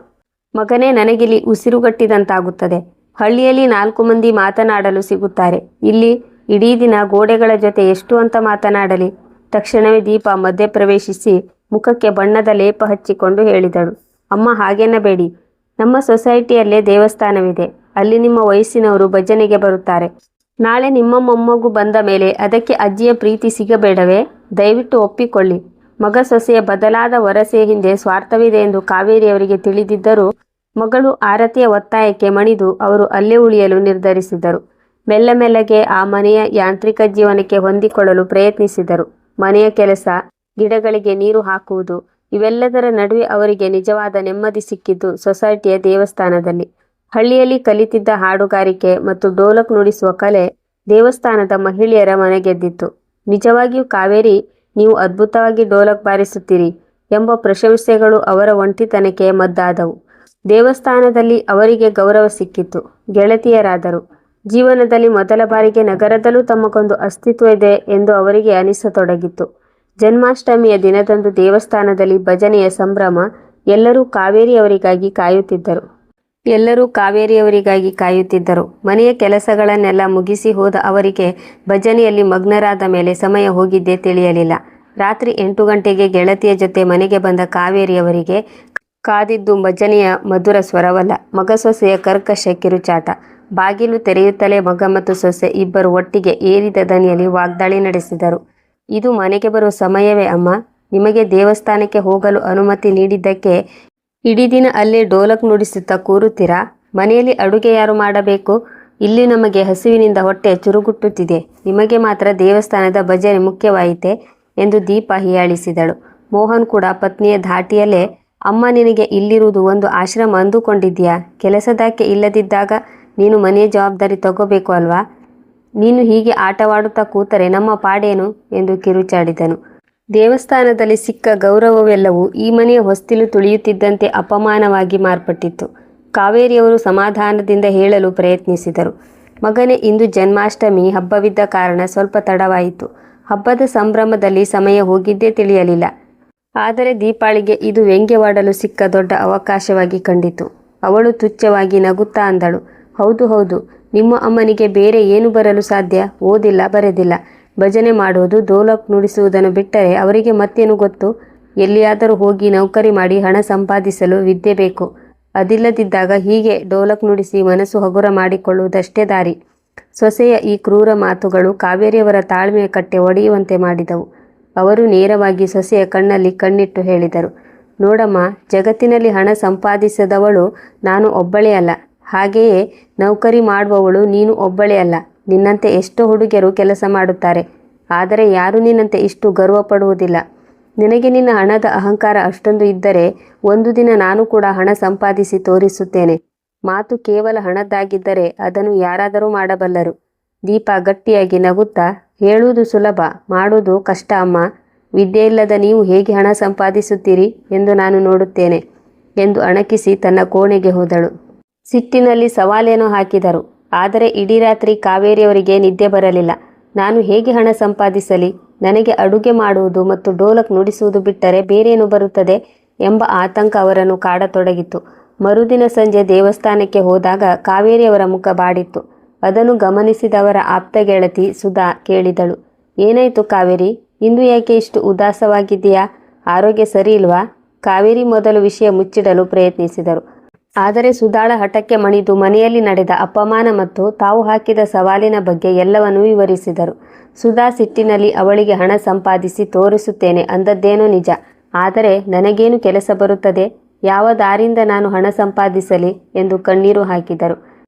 ಮಗನೇ, ನನಗಿಲ್ಲಿ ಉಸಿರುಗಟ್ಟಿದಂತಾಗುತ್ತದೆ. ಹಳ್ಳಿಯಲ್ಲಿ 4 ಮಂದಿ ಮಾತನಾಡಲು ಸಿಗುತ್ತಾರೆ. ಇಲ್ಲಿ ಇಡೀ ದಿನ ಗೋಡೆಗಳ ಜೊತೆ ಎಷ್ಟು ಅಂತ ಮಾತನಾಡಲಿ? ತಕ್ಷಣವೇ ದೀಪ ಮಧ್ಯಪ್ರವೇಶಿಸಿ ಮುಖಕ್ಕೆ ಬಣ್ಣದ ಲೇಪ ಹಚ್ಚಿಕೊಂಡು ಹೇಳಿದಳು, ಅಮ್ಮ, ಹಾಗೆನ್ನಬೇಡಿ. ನಮ್ಮ ಸೊಸೈಟಿಯಲ್ಲೇ ದೇವಸ್ಥಾನವಿದೆ. ಅಲ್ಲಿ ನಿಮ್ಮ ವಯಸ್ಸಿನವರು ಭಜನೆಗೆ ಬರುತ್ತಾರೆ. ನಾಳೆ ನಿಮ್ಮ ಮೊಮ್ಮಗು ಬಂದ ಮೇಲೆ ಅದಕ್ಕೆ ಅಜ್ಜಿಯ ಪ್ರೀತಿ ಸಿಗಬೇಡವೇ? ದಯವಿಟ್ಟು ಒಪ್ಪಿಕೊಳ್ಳಿ. ಮಗ ಸೊಸೆಯ ಬದಲಾದ ವರಸೆಯ ಹಿಂದೆ ಸ್ವಾರ್ಥವಿದೆ ಎಂದು ಕಾವೇರಿಯವರಿಗೆ ತಿಳಿದಿದ್ದರೂ ಮಗಳು ಆರತಿಯ ಒತ್ತಾಯಕ್ಕೆ ಮಣಿದು ಅವರು ಅಲ್ಲೇ ಉಳಿಯಲು ನಿರ್ಧರಿಸಿದರು. ಮೆಲ್ಲಗೆ ಆ ಮನೆಯ ಯಾಂತ್ರಿಕ ಜೀವನಕ್ಕೆ ಹೊಂದಿಕೊಳ್ಳಲು ಪ್ರಯತ್ನಿಸಿದರು. ಮನೆಯ ಕೆಲಸ, ಗಿಡಗಳಿಗೆ ನೀರು ಹಾಕುವುದು, ಇವೆಲ್ಲದರ ನಡುವೆ ಅವರಿಗೆ ನಿಜವಾದ ನೆಮ್ಮದಿ ಸಿಕ್ಕಿದ್ದು ಸೊಸೈಟಿಯ ದೇವಸ್ಥಾನದಲ್ಲಿ. ಹಳ್ಳಿಯಲ್ಲಿ ಕಲಿತಿದ್ದ ಹಾಡುಗಾರಿಕೆ ಮತ್ತು ಡೋಲಕ್ ನುಡಿಸುವ ಕಲೆ ದೇವಸ್ಥಾನದ ಮಹಿಳೆಯರ ಮನಗೆದ್ದಿತ್ತು. ನಿಜವಾಗಿಯೂ ಕಾವೇರಿ, ನೀವು ಅದ್ಭುತವಾಗಿ ಡೋಲಕ್ ಬಾರಿಸುತ್ತೀರಿ ಎಂಬ ಪ್ರಶಂಸೆಗಳು ಅವರ ಒಂಟಿತನಕ್ಕೆ ಮದ್ದಾದವು. ದೇವಸ್ಥಾನದಲ್ಲಿ ಅವರಿಗೆ ಗೌರವ ಸಿಕ್ಕಿತ್ತು. ಗೆಳತಿಯರಾದರು. ಜೀವನದಲ್ಲಿ ಮೊದಲ ಬಾರಿಗೆ ನಗರದಲ್ಲೂ ತಮಗೊಂದು ಅಸ್ತಿತ್ವವಿದೆ ಎಂದು ಅವರಿಗೆ ಅನಿಸತೊಡಗಿತ್ತು. ಜನ್ಮಾಷ್ಟಮಿಯ ದಿನದಂದು ದೇವಸ್ಥಾನದಲ್ಲಿ ಭಜನೆಯ ಸಂಭ್ರಮ. ಎಲ್ಲರೂ ಕಾವೇರಿಯವರಿಗಾಗಿ ಕಾಯುತ್ತಿದ್ದರು. ಮನೆಯ ಕೆಲಸಗಳನ್ನೆಲ್ಲ ಮುಗಿಸಿ ಹೋದ ಅವರಿಗೆ ಭಜನೆಯಲ್ಲಿ ಮಗ್ನರಾದ ಮೇಲೆ ಸಮಯ ಹೋಗಿದ್ದೇ ತಿಳಿಯಲಿಲ್ಲ. ರಾತ್ರಿ 8 ಗಂಟೆಗೆ ಗೆಳತಿಯ ಜೊತೆ ಮನೆಗೆ ಬಂದ ಕಾವೇರಿಯವರಿಗೆ ಕಾದಿದ್ದು ಭಜನೆಯ ಮಧುರ ಸ್ವರವಲ್ಲ, ಮಗ ಸೊಸೆಯ ಕರ್ಕಶ ಕಿರುಚಾಟ. ಬಾಗಿಲು ತೆರೆಯುತ್ತಲೇ ಮಗ ಮತ್ತು ಸೊಸೆ ಇಬ್ಬರು ಒಟ್ಟಿಗೆ ಏರಿದ ದನಿಯಲ್ಲಿ ವಾಗ್ದಾಳಿ ನಡೆಸಿದರು. ಇದು ಮನೆಗೆ ಬರುವ ಸಮಯವೇ ಅಮ್ಮ? ನಿಮಗೆ ದೇವಸ್ಥಾನಕ್ಕೆ ಹೋಗಲು ಅನುಮತಿ ನೀಡಿದ್ದಕ್ಕೆ ಇಡೀ ದಿನ ಅಲ್ಲೇ ಡೋಲಕ್ ನುಡಿಸುತ್ತಾ ಕೂರುತ್ತೀರಾ? ಮನೆಯಲ್ಲಿ ಅಡುಗೆ ಯಾರು ಮಾಡಬೇಕು? ಇಲ್ಲಿ ನಮಗೆ ಹಸಿವಿನಿಂದ ಹೊಟ್ಟೆ ಚುರುಗುಟ್ಟುತ್ತಿದೆ. ನಿಮಗೆ ಮಾತ್ರ ದೇವಸ್ಥಾನದ ಭಜನೆ ಮುಖ್ಯವಾಯಿತೆ ಎಂದು ದೀಪ ಹೀಯಾಳಿಸಿದಳು. ಮೋಹನ್ ಕೂಡ ಪತ್ನಿಯ ಧಾಟಿಯಲ್ಲೇ, ಅಮ್ಮ, ನಿನಗೆ ಇಲ್ಲಿರುವುದು ಒಂದು ಆಶ್ರಮ ಅಂದುಕೊಂಡಿದ್ಯಾ? ಕೆಲಸದಾಕೆ ಇಲ್ಲದಿದ್ದಾಗ ನೀನು ಮನೆಯ ಜವಾಬ್ದಾರಿ ತಗೋಬೇಕು ಅಲ್ವಾ? ನೀನು ಹೀಗೆ ಆಟವಾಡುತ್ತಾ ಕೂತರೆ ನಮ್ಮ ಪಾಡೇನು ಎಂದು ಕಿರುಚಾಡಿದನು. ದೇವಸ್ಥಾನದಲ್ಲಿ ಸಿಕ್ಕ ಗೌರವವೆಲ್ಲವೂ ಈ ಮನೆಯ ಹೊಸ್ತಿಲು ತುಳಿಯುತ್ತಿದ್ದಂತೆ ಅಪಮಾನವಾಗಿ ಮಾರ್ಪಟ್ಟಿತ್ತು. ಕಾವೇರಿಯವರು ಸಮಾಧಾನದಿಂದ ಹೇಳಲು ಪ್ರಯತ್ನಿಸಿದರು. ಮಗನೇ, ಇಂದು ಜನ್ಮಾಷ್ಟಮಿ ಹಬ್ಬವಿದ್ದ ಕಾರಣ ಸ್ವಲ್ಪ ತಡವಾಯಿತು. ಹಬ್ಬದ ಸಂಭ್ರಮದಲ್ಲಿ ಸಮಯ ಹೋಗಿದ್ದೇ ತಿಳಿಯಲಿಲ್ಲ. ಆದರೆ ದೀಪಾಳಿಗೆ ಇದು ವ್ಯಂಗ್ಯವಾಡಲು ಸಿಕ್ಕ ದೊಡ್ಡ ಅವಕಾಶವಾಗಿ ಕಂಡಿತು. ಅವಳು ತುಚ್ಛವಾಗಿ ನಗುತ್ತಾ ಅಂದಳು, ಹೌದು, ನಿಮ್ಮ ಅಮ್ಮನಿಗೆ ಬೇರೆ ಏನು ಬರಲು ಸಾಧ್ಯ? ಓದಿಲ್ಲ, ಬರೆದಿಲ್ಲ. ಭಜನೆ ಮಾಡೋದು, ಡೋಲಕ್ ನುಡಿಸುವುದನ್ನು ಬಿಟ್ಟರೆ ಅವರಿಗೆ ಮತ್ತೇನು ಗೊತ್ತು? ಎಲ್ಲಿಯಾದರೂ ಹೋಗಿ ನೌಕರಿ ಮಾಡಿ ಹಣ ಸಂಪಾದಿಸಲು ವಿದ್ಯೆ ಬೇಕು. ಅದಿಲ್ಲದಿದ್ದಾಗ ಹೀಗೆ ಡೋಲಕ್ ನುಡಿಸಿ ಮನಸ್ಸು ಹಗುರ ಮಾಡಿಕೊಳ್ಳುವುದಷ್ಟೇ ದಾರಿ. ಸೊಸೆಯ ಈ ಕ್ರೂರ ಮಾತುಗಳು ಕಾವೇರಿಯವರ ತಾಳ್ಮೆಯ ಕಟ್ಟೆ ಒಡೆಯುವಂತೆ ಮಾಡಿದವು. ಅವರು ನೇರವಾಗಿ ಸೊಸೆಯ ಕಣ್ಣಲ್ಲಿ ಕಣ್ಣಿಟ್ಟು ಹೇಳಿದರು, ನೋಡಮ್ಮ, ಜಗತ್ತಿನಲ್ಲಿ ಹಣ ಸಂಪಾದಿಸದವಳು ನಾನು ಒಬ್ಬಳೇ ಅಲ್ಲ. ಹಾಗೆಯೇ ನೌಕರಿ ಮಾಡುವವಳು ನೀನು ಒಬ್ಬಳೇ ಅಲ್ಲ. ನಿನ್ನಂತೆ ಎಷ್ಟೋ ಹುಡುಗಿಯರು ಕೆಲಸ ಮಾಡುತ್ತಾರೆ. ಆದರೆ ಯಾರೂ ನಿನ್ನಂತೆ ಇಷ್ಟು ಗರ್ವ ಪಡುವುದಿಲ್ಲ. ನಿನಗೆ ನಿನ್ನ ಹಣದ ಅಹಂಕಾರ ಅಷ್ಟೊಂದು ಇದ್ದರೆ ಒಂದು ದಿನ ನಾನು ಕೂಡ ಹಣ ಸಂಪಾದಿಸಿ ತೋರಿಸುತ್ತೇನೆ. ಮಾತು ಕೇವಲ ಹಣದ್ದಾಗಿದ್ದರೆ ಅದನ್ನು ಯಾರಾದರೂ ಮಾಡಬಲ್ಲರು. ದೀಪ ಗಟ್ಟಿಯಾಗಿ ನಗುತ್ತಾ, ಹೇಳುವುದು ಸುಲಭ, ಮಾಡುವುದು ಕಷ್ಟ ಅಮ್ಮ. ವಿದ್ಯೆ ಇಲ್ಲದ ನೀವು ಹೇಗೆ ಹಣ ಸಂಪಾದಿಸುತ್ತೀರಿ ಎಂದು ನಾನು ನೋಡುತ್ತೇನೆ ಎಂದು ಅಣಕಿಸಿ ತನ್ನ ಕೋಣೆಗೆ ಹೋದಳು. ಸಿಟ್ಟಿನಲ್ಲಿ ಸವಾಲೇನೋ ಹಾಕಿದರು. ಆದರೆ ಇಡೀ ರಾತ್ರಿ ಕಾವೇರಿಯವರಿಗೆ ನಿದ್ದೆ ಬರಲಿಲ್ಲ. ನಾನು ಹೇಗೆ ಹಣ ಸಂಪಾದಿಸಲಿ? ನನಗೆ ಅಡುಗೆ ಮಾಡುವುದು ಮತ್ತು ಡೋಲಕ್ ನುಡಿಸುವುದು ಬಿಟ್ಟರೆ ಬೇರೇನು ಬರುತ್ತದೆ ಎಂಬ ಆತಂಕ ಅವರನ್ನು ಕಾಡತೊಡಗಿತು. ಮರುದಿನ ಸಂಜೆ ದೇವಸ್ಥಾನಕ್ಕೆ ಹೋದಾಗ ಕಾವೇರಿಯವರ ಮುಖ ಬಾಡಿತ್ತು. ಅದನ್ನು ಗಮನಿಸಿದವರ ಆಪ್ತ ಗೆಳತಿ ಸುಧಾ ಕೇಳಿದಳು, ಏನಾಯಿತು ಕಾವೇರಿ? ಇಂದು ಯಾಕೆ ಇಷ್ಟು ಉದಾಸವಾಗಿದೆಯಾ? ಆರೋಗ್ಯ ಸರಿ ಇಲ್ವಾ? ಕಾವೇರಿ ಮೊದಲು ವಿಷಯ ಮುಚ್ಚಿಡಲು ಪ್ರಯತ್ನಿಸಿದರು. ಆದರೆ ಸುಧಾಳ ಹಠಕ್ಕೆ ಮಣಿದು ಮನೆಯಲ್ಲಿ ನಡೆದ ಅಪಮಾನ ಮತ್ತು ತಾವು ಹಾಕಿದ ಸವಾಲಿನ ಬಗ್ಗೆ ಎಲ್ಲವನ್ನೂ ವಿವರಿಸಿದರು. ಸುಧಾ ಸಿಟ್ಟಿನಲ್ಲಿ ಅವಳಿಗೆ ಹಣ ಸಂಪಾದಿಸಿ ತೋರಿಸುತ್ತೇನೆ ಅಂದದ್ದೇನೋ ನಿಜ. ಆದರೆ ನನಗೇನು ಕೆಲಸ ಬರುತ್ತದೆ? ಯಾವ ದಾರಿಯಿಂದ ನಾನು ಹಣ ಸಂಪಾದಿಸಲಿ ಎಂದು ಕಣ್ಣೀರು ಹಾಕಿದರು.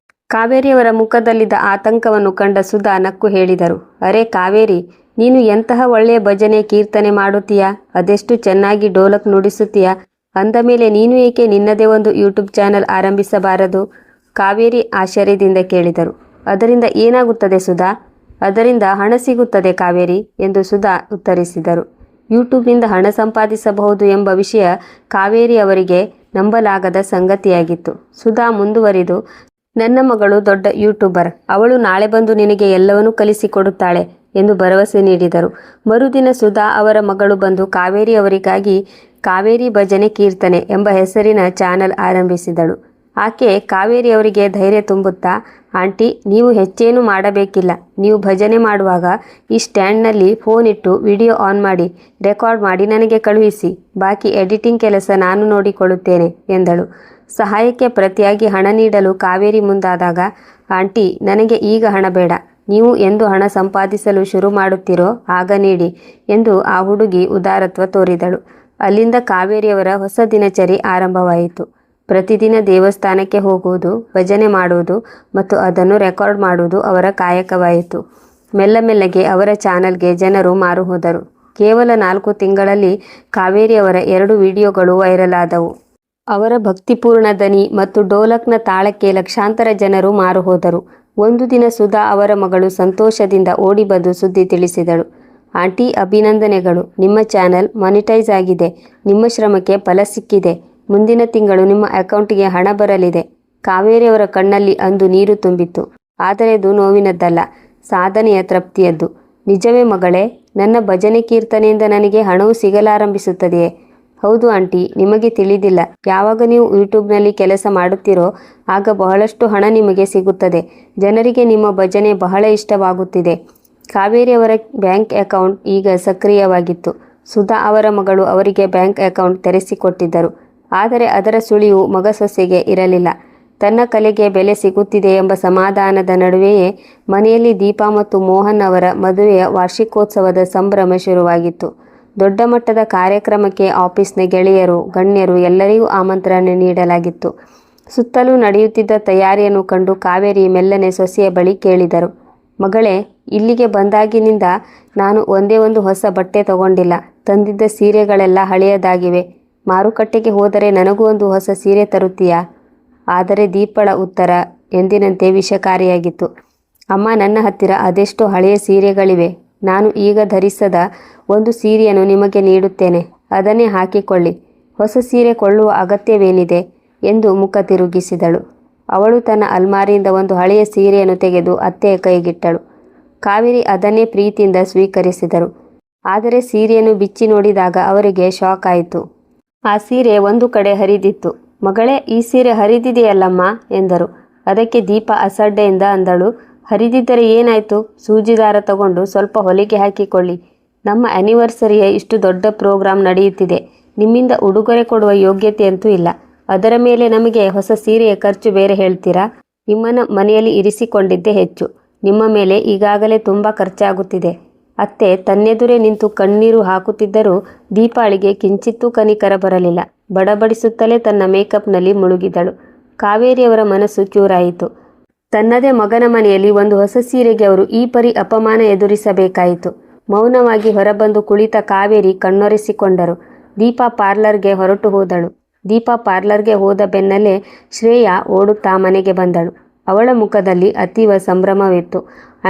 ಕಾವೇರಿಯವರ ಮುಖದಲ್ಲಿದ್ದ ಆತಂಕವನ್ನು ಕಂಡ ಸುಧಾ ನಕ್ಕು ಹೇಳಿದರು, ಅರೆ ಕಾವೇರಿ, ನೀನು ಎಂತಹ ಒಳ್ಳೆಯ ಭಜನೆ ಕೀರ್ತನೆ ಮಾಡುತ್ತೀಯಾ? ಅದೆಷ್ಟು ಚೆನ್ನಾಗಿ ಡೋಲಕ್ ನುಡಿಸುತ್ತೀಯಾ? ಅಂದ ಮೇಲೆ ನೀನು ಏಕೆ ನಿನ್ನದೇ ಒಂದು ಯೂಟ್ಯೂಬ್ ಚಾನಲ್ ಆರಂಭಿಸಬಾರದು? ಕಾವೇರಿ ಆಶ್ಚರ್ಯದಿಂದ ಕೇಳಿದರು. ಅದರಿಂದ ಏನಾಗುತ್ತದೆ ಸುಧಾ? ಅದರಿಂದ ಹಣ ಸಿಗುತ್ತದೆ ಕಾವೇರಿ ಎಂದು ಸುಧಾ ಉತ್ತರಿಸಿದರು. ಯೂಟ್ಯೂಬ್ನಿಂದ ಹಣ ಸಂಪಾದಿಸಬಹುದು ಎಂಬ ವಿಷಯ ಕಾವೇರಿ ಅವರಿಗೆ ನಂಬಲಾಗದ ಸಂಗತಿಯಾಗಿತ್ತು. ಸುಧಾ ಮುಂದುವರಿದು, ನನ್ನ ಮಗಳು ದೊಡ್ಡ ಯೂಟ್ಯೂಬರ್. ಅವಳು ನಾಳೆ ಬಂದು ನಿನಗೆ ಎಲ್ಲವನ್ನೂ ಕಲಿಸಿಕೊಡುತ್ತಾಳೆ ಎಂದು ಭರವಸೆ ನೀಡಿದರು. ಮರುದಿನ ಸುಧಾ ಅವರ ಮಗಳು ಬಂದು ಕಾವೇರಿ ಅವರಿಗಾಗಿ ಕಾವೇರಿ ಭಜನೆ ಕೀರ್ತನೆ ಎಂಬ ಹೆಸರಿನ ಚಾನಲ್ ಆರಂಭಿಸಿದಳು. ಆಕೆ ಕಾವೇರಿ ಅವರಿಗೆ ಧೈರ್ಯ ತುಂಬುತ್ತಾ, ಆಂಟಿ, ನೀವು ಹೆಚ್ಚೇನು ಮಾಡಬೇಕಿಲ್ಲ. ನೀವು ಭಜನೆ ಮಾಡುವಾಗ ಈ ಸ್ಟ್ಯಾಂಡ್ನಲ್ಲಿ ಫೋನ್ ಇಟ್ಟು ವಿಡಿಯೋ ಆನ್ ಮಾಡಿ ರೆಕಾರ್ಡ್ ಮಾಡಿ ನನಗೆ ಕಳುಹಿಸಿ. ಬಾಕಿ ಎಡಿಟಿಂಗ್ ಕೆಲಸ ನಾನು ನೋಡಿಕೊಳ್ಳುತ್ತೇನೆ ಎಂದಳು. ಸಹಾಯಕ್ಕೆ ಪ್ರತಿಯಾಗಿ ಹಣ ನೀಡಲು ಕಾವೇರಿ ಮುಂದಾದಾಗ, ಆಂಟಿ, ನನಗೆ ಈಗ ಹಣ ಬೇಡ. ನೀವು ಎಂದು ಹಣ ಸಂಪಾದಿಸಲು ಶುರು ಮಾಡುತ್ತೀರೋ ಆಗ ನೀಡಿ ಎಂದು ಆ ಹುಡುಗಿ ಉದಾರತ್ವ ತೋರಿದಳು. ಅಲ್ಲಿಂದ ಕಾವೇರಿಯವರ ಹೊಸ ದಿನಚರಿ ಆರಂಭವಾಯಿತು. ಪ್ರತಿದಿನ ದೇವಸ್ಥಾನಕ್ಕೆ ಹೋಗುವುದು, ಭಜನೆ ಮಾಡುವುದು ಮತ್ತು ಅದನ್ನು ರೆಕಾರ್ಡ್ ಮಾಡುವುದು ಅವರ ಕಾಯಕವಾಯಿತು. ಮೆಲ್ಲಗೆ ಅವರ ಚಾನಲ್ಗೆ ಜನರು ಮಾರು ಹೋದರು. ಕೇವಲ 4 ತಿಂಗಳಲ್ಲಿ ಕಾವೇರಿಯವರ 2 ವಿಡಿಯೋಗಳು ವೈರಲ್ ಆದವು. ಅವರ ಭಕ್ತಿಪೂರ್ಣ ದನಿ ಮತ್ತು ಡೋಲಕ್ನ ತಾಳಕ್ಕೆ ಲಕ್ಷಾಂತರ ಜನರು ಮಾರು ಹೋದರು. ಒಂದು ದಿನ ಸುಧಾ ಅವರ ಮಗಳು ಸಂತೋಷದಿಂದ ಓಡಿ ಬಂದು ಸುದ್ದಿ ತಿಳಿಸಿದಳು. ಆಂಟಿ, ಅಭಿನಂದನೆಗಳು, ನಿಮ್ಮ ಚಾನಲ್ ಮಾನಿಟೈಸ್ ಆಗಿದೆ. ನಿಮ್ಮ ಶ್ರಮಕ್ಕೆ ಫಲ ಸಿಕ್ಕಿದೆ. ಮುಂದಿನ ತಿಂಗಳು ನಿಮ್ಮ ಅಕೌಂಟಿಗೆ ಹಣ ಬರಲಿದೆ. ಕಾವೇರಿಯವರ ಕಣ್ಣಲ್ಲಿ ಅಂದು ನೀರು ತುಂಬಿತ್ತು. ಆದರೆ ಅದು ನೋವಿನದ್ದಲ್ಲ, ಸಾಧನೆಯ ತೃಪ್ತಿಯದ್ದು. ನಿಜವೇ ಮಗಳೇ? ನನ್ನ ಭಜನೆ ಕೀರ್ತನೆಯಿಂದ ನನಗೆ ಹಣವು ಸಿಗಲಾರಂಭಿಸುತ್ತದೆಯೇ? ಹೌದು ಆಂಟಿ, ನಿಮಗೆ ತಿಳಿದಿಲ್ಲ. ಯಾವಾಗ ನೀವು ಯೂಟ್ಯೂಬ್ನಲ್ಲಿ ಕೆಲಸ ಮಾಡುತ್ತೀರೋ ಆಗ ಬಹಳಷ್ಟು ಹಣ ನಿಮಗೆ ಸಿಗುತ್ತದೆ. ಜನರಿಗೆ ನಿಮ್ಮ ಭಜನೆ ಬಹಳ ಇಷ್ಟವಾಗುತ್ತಿದೆ. ಕಾವೇರಿಯವರ ಬ್ಯಾಂಕ್ ಅಕೌಂಟ್ ಈಗ ಸಕ್ರಿಯವಾಗಿತ್ತು. ಸುಧಾ ಅವರ ಮಗಳು ಅವರಿಗೆ ಬ್ಯಾಂಕ್ ಅಕೌಂಟ್ ತೆರೆಸಿಕೊಟ್ಟಿದ್ದರು. ಆದರೆ ಅದರ ಸುಳಿವು ಮಗ ಸೊಸೆಗೆ ಇರಲಿಲ್ಲ. ತನ್ನ ಕಲೆಗೆ ಬೆಲೆ ಸಿಗುತ್ತಿದೆ ಎಂಬ ಸಮಾಧಾನದ ನಡುವೆಯೇ ಮನೆಯಲ್ಲಿ ದೀಪಾ ಮತ್ತು ಮೋಹನ್ ಅವರ ಮದುವೆಯ ವಾರ್ಷಿಕೋತ್ಸವದ ಸಂಭ್ರಮ ಶುರುವಾಗಿತ್ತು. ದೊಡ್ಡ ಮಟ್ಟದ ಕಾರ್ಯಕ್ರಮಕ್ಕೆ ಆಫೀಸ್ನ ಗೆಳೆಯರು, ಗಣ್ಯರು ಎಲ್ಲರಿಗೂ ಆಮಂತ್ರಣ ನೀಡಲಾಗಿತ್ತು. ಸುತ್ತಲೂ ನಡೆಯುತ್ತಿದ್ದ ತಯಾರಿಯನ್ನು ಕಂಡು ಕಾವೇರಿ ಮೆಲ್ಲನೆ ಸೊಸೆಯ ಬಳಿ ಕೇಳಿದರು. ಮಗಳೇ, ಇಲ್ಲಿಗೆ ಬಂದಾಗಿನಿಂದ ನಾನು ಒಂದೇ ಒಂದು ಹೊಸ ಬಟ್ಟೆ ತಗೊಂಡಿಲ್ಲ. ತಂದಿದ್ದ ಸೀರೆಗಳೆಲ್ಲ ಹಳೆಯದಾಗಿವೆ. ಮಾರುಕಟ್ಟೆಗೆ ಹೋದರೆ ನನಗೂ ಒಂದು ಹೊಸ ಸೀರೆ ತರುತ್ತೀಯಾ? ಆದರೆ ದೀಪಳ ಉತ್ತರ ಎಂದಿನಂತೆ ವಿಷಕಾರಿಯಾಗಿತ್ತು. ಅಮ್ಮ, ನನ್ನ ಹತ್ತಿರ ಅದೆಷ್ಟೋ ಹಳೆಯ ಸೀರೆಗಳಿವೆ. ನಾನು ಈಗ ಧರಿಸದ ಒಂದು ಸೀರೆಯನ್ನು ನಿಮಗೆ ನೀಡುತ್ತೇನೆ. ಅದನ್ನೇ ಹಾಕಿಕೊಳ್ಳಿ. ಹೊಸ ಸೀರೆ ಕೊಳ್ಳುವ ಅಗತ್ಯವೇನಿದೆ ಎಂದು ಮುಖ ತಿರುಗಿಸಿದಳು. ಅವಳು ತನ್ನ ಅಲ್ಮಾರಿಯಿಂದ ಒಂದು ಹಳೆಯ ಸೀರೆಯನ್ನು ತೆಗೆದು ಅತ್ತೆಯ ಕೈಗಿಟ್ಟಳು. ಕಾವೇರಿ ಅದನ್ನೇ ಪ್ರೀತಿಯಿಂದ ಸ್ವೀಕರಿಸಿದರು. ಆದರೆ ಸೀರೆಯನ್ನು ಬಿಚ್ಚಿ ನೋಡಿದಾಗ ಅವರಿಗೆ ಶಾಕ್ ಆಯಿತು. ಆ ಸೀರೆ ಒಂದು ಕಡೆ ಹರಿದಿತ್ತು. ಮಗಳೇ, ಈ ಸೀರೆ ಹರಿದಿದೆಯಲ್ಲಮ್ಮ ಎಂದರು. ಅದಕ್ಕೆ ದೀಪಾ ಅಸಡ್ಡೆಯಿಂದ ಅಂದಳು, ಹರಿದಿದ್ದರೆ ಏನಾಯಿತು? ಸೂಜಿ ದಾರ ತಗೊಂಡು ಸ್ವಲ್ಪ ಹೊಲಿಗೆ ಹಾಕಿಕೊಳ್ಳಿ. ನಮ್ಮ ಆ್ಯನಿವರ್ಸರಿಯ ಇಷ್ಟು ದೊಡ್ಡ ಪ್ರೋಗ್ರಾಂ ನಡೆಯುತ್ತಿದೆ. ನಿಮ್ಮಿಂದ ಉಡುಗೊರೆ ಕೊಡುವ ಯೋಗ್ಯತೆಯಂತೂ ಇಲ್ಲ. ಅದರ ಮೇಲೆ ನಮಗೆ ಹೊಸ ಸೀರೆಯ ಖರ್ಚು ಬೇರೆ ಹೇಳ್ತೀರಾ? ನಿಮ್ಮನ್ನು ಮನೆಯಲ್ಲಿ ಇರಿಸಿಕೊಂಡಿದ್ದೇ ಹೆಚ್ಚು. ನಿಮ್ಮ ಮೇಲೆ ಈಗಾಗಲೇ ತುಂಬ ಖರ್ಚಾಗುತ್ತಿದೆ. ಅತ್ತೆ ತನ್ನೆದುರೇ ನಿಂತು ಕಣ್ಣೀರು ಹಾಕುತ್ತಿದ್ದರೂ ದೀಪಾಳಿಗೆ ಕಿಂಚಿತ್ತೂ ಕನಿಕರ ಬರಲಿಲ್ಲ. ಬಡಬಡಿಸುತ್ತಲೇ ತನ್ನ ಮೇಕಪ್ನಲ್ಲಿ ಮುಳುಗಿದಳು. ಕಾವೇರಿಯವರ ಮನಸ್ಸು ಚೂರಾಯಿತು. ತನ್ನದೇ ಮಗನ ಮನೆಯಲ್ಲಿ ಒಂದು ಹೊಸ ಸೀರೆಗೆ ಅವರು ಈ ಪರಿ ಅಪಮಾನ ಎದುರಿಸಬೇಕಾಯಿತು. ಮೌನವಾಗಿ ಹೊರಬಂದು ಕುಳಿತ ಕಾವೇರಿ ಕಣ್ಣೊರೆಸಿಕೊಂಡರು. ದೀಪಾ ಪಾರ್ಲರ್ಗೆ ಹೊರಟು ಹೋದಳು. ದೀಪಾ ಪಾರ್ಲರ್ಗೆ ಹೋದ ಬೆನ್ನಲ್ಲೇ ಶ್ರೇಯಾ ಓಡುತ್ತಾ ಮನೆಗೆ ಬಂದಳು. ಅವಳ ಮುಖದಲ್ಲಿ ಅತೀವ ಸಂಭ್ರಮವಿತ್ತು.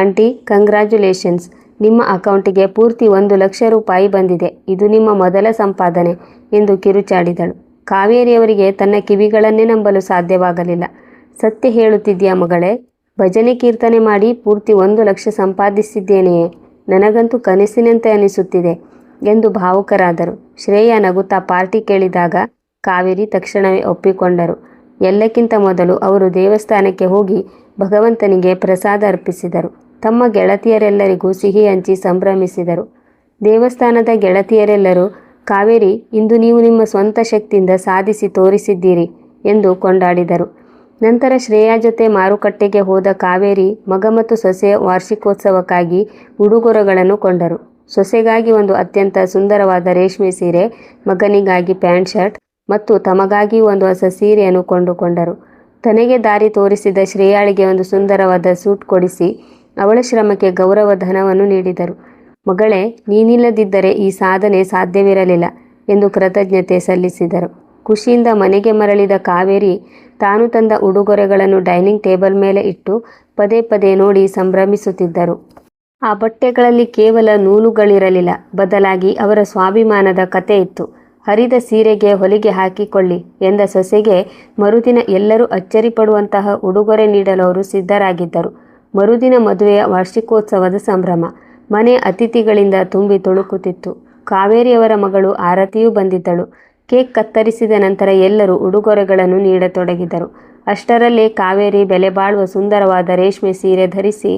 Aunty, congratulations. ನಿಮ್ಮ ಅಕೌಂಟಿಗೆ ಪೂರ್ತಿ 1 ಲಕ್ಷ ರೂಪಾಯಿ ಬಂದಿದೆ. ಇದು ನಿಮ್ಮ ಮೊದಲ ಸಂಪಾದನೆ ಎಂದು ಕಿರುಚಾಡಿದಳು. ಕಾವೇರಿಯವರಿಗೆ ತನ್ನ ಕಿವಿಗಳನ್ನೇ ನಂಬಲು ಸಾಧ್ಯವಾಗಲಿಲ್ಲ. ಸತ್ಯ ಹೇಳುತ್ತಿದ್ದೀಯಾ ಮಗಳೇ? ಭಜನೆ ಕೀರ್ತನೆ ಮಾಡಿ ಪೂರ್ತಿ 1 ಲಕ್ಷ ಸಂಪಾದಿಸಿದ್ದೇನೆಯೇ? ನನಗಂತೂ ಕನಸಿನಂತೆ ಅನಿಸುತ್ತಿದೆ ಎಂದು ಭಾವುಕರಾದರು. ಶ್ರೇಯಾ ನಗುತ್ತಾ ಪಾರ್ಟಿ ಕೇಳಿದಾಗ ಕಾವೇರಿ ತಕ್ಷಣವೇ ಒಪ್ಪಿಕೊಂಡರು. ಎಲ್ಲಕ್ಕಿಂತ ಮೊದಲು ಅವರು ದೇವಸ್ಥಾನಕ್ಕೆ ಹೋಗಿ ಭಗವಂತನಿಗೆ ಪ್ರಸಾದ ಅರ್ಪಿಸಿದರು. ತಮ್ಮ ಗೆಳತಿಯರೆಲ್ಲರಿಗೂ ಸಿಹಿ ಹಂಚಿ ಸಂಭ್ರಮಿಸಿದರು. ದೇವಸ್ಥಾನದ ಗೆಳತಿಯರೆಲ್ಲರೂ, ಕಾವೇರಿ, ಇಂದು ನೀವು ನಿಮ್ಮ ಸ್ವಂತ ಶಕ್ತಿಯಿಂದ ಸಾಧಿಸಿ ತೋರಿಸಿದ್ದೀರಿ ಎಂದು ಕೊಂಡಾಡಿದರು. ನಂತರ ಶ್ರೇಯಾ ಜೊತೆ ಮಾರುಕಟ್ಟೆಗೆ ಹೋದ ಕಾವೇರಿ ಮಗ ಮತ್ತು ಸೊಸೆಯ ವಾರ್ಷಿಕೋತ್ಸವಕ್ಕಾಗಿ ಉಡುಗೊರೆಗಳನ್ನು ಕೊಂಡರು. ಸೊಸೆಗಾಗಿ ಒಂದು ಅತ್ಯಂತ ಸುಂದರವಾದ ರೇಷ್ಮೆ ಸೀರೆ, ಮಗನಿಗಾಗಿ ಪ್ಯಾಂಟ್ ಶರ್ಟ್ ಮತ್ತು ತಮಗಾಗಿ ಒಂದು ಹೊಸ ಸೀರೆಯನ್ನು ಕೊಂಡುಕೊಂಡರು. ತನಗೆ ದಾರಿ ತೋರಿಸಿದ ಶ್ರೇಯಾಳಿಗೆ ಒಂದು ಸುಂದರವಾದ ಸೂಟ್ ಕೊಡಿಸಿ ಅವಳ ಶ್ರಮಕ್ಕೆ ಗೌರವ ಧನವನ್ನು ನೀಡಿದರು. ಮಗಳೇ, ನೀನಿಲ್ಲದಿದ್ದರೆ ಈ ಸಾಧನೆ ಸಾಧ್ಯವಿರಲಿಲ್ಲ ಎಂದು ಕೃತಜ್ಞತೆ ಸಲ್ಲಿಸಿದರು. ಖುಷಿಯಿಂದ ಮನೆಗೆ ಮರಳಿದ ಕಾವೇರಿ ತಾನು ತಂದ ಉಡುಗೊರೆಗಳನ್ನು ಡೈನಿಂಗ್ ಟೇಬಲ್ ಮೇಲೆ ಇಟ್ಟು ಪದೇ ಪದೇ ನೋಡಿ ಸಂಭ್ರಮಿಸುತ್ತಿದ್ದರು. ಆ ಬಟ್ಟೆಗಳಲ್ಲಿ ಕೇವಲ ನೂಲುಗಳಿರಲಿಲ್ಲ, ಬದಲಾಗಿ ಅವರ ಸ್ವಾಭಿಮಾನದ ಕತೆ ಇತ್ತು. ಹರಿದ ಸೀರೆಗೆ ಹೊಲಿಗೆ ಹಾಕಿಕೊಳ್ಳಿ ಎಂದ ಸೊಸೆಗೆ ಮರುದಿನ ಎಲ್ಲರೂ ಅಚ್ಚರಿಪಡುವಂತಹ ಉಡುಗೊರೆ ನೀಡಲು ಅವರು ಸಿದ್ಧರಾಗಿದ್ದರು. ಮರುದಿನ ಮದುವೆಯ ವಾರ್ಷಿಕೋತ್ಸವದ ಸಂಭ್ರಮ. ಮನೆ ಅತಿಥಿಗಳಿಂದ ತುಂಬಿ ತುಳುಕುತ್ತಿತ್ತು. ಕಾವೇರಿಯವರ ಮಗಳು ಆರತಿಯೂ ಬಂದಿದ್ದಳು. ಕೇಕ್ ಕತ್ತರಿಸಿದ ನಂತರ ಎಲ್ಲರೂ ಉಡುಗೊರೆಗಳನ್ನು ನೀಡತೊಡಗಿದರು. ಅಷ್ಟರಲ್ಲೇ ಕಾವೇರಿ ಬೆಲೆಬಾಳುವ ಸುಂದರವಾದ ರೇಷ್ಮೆ ಸೀರೆ ಧರಿಸಿ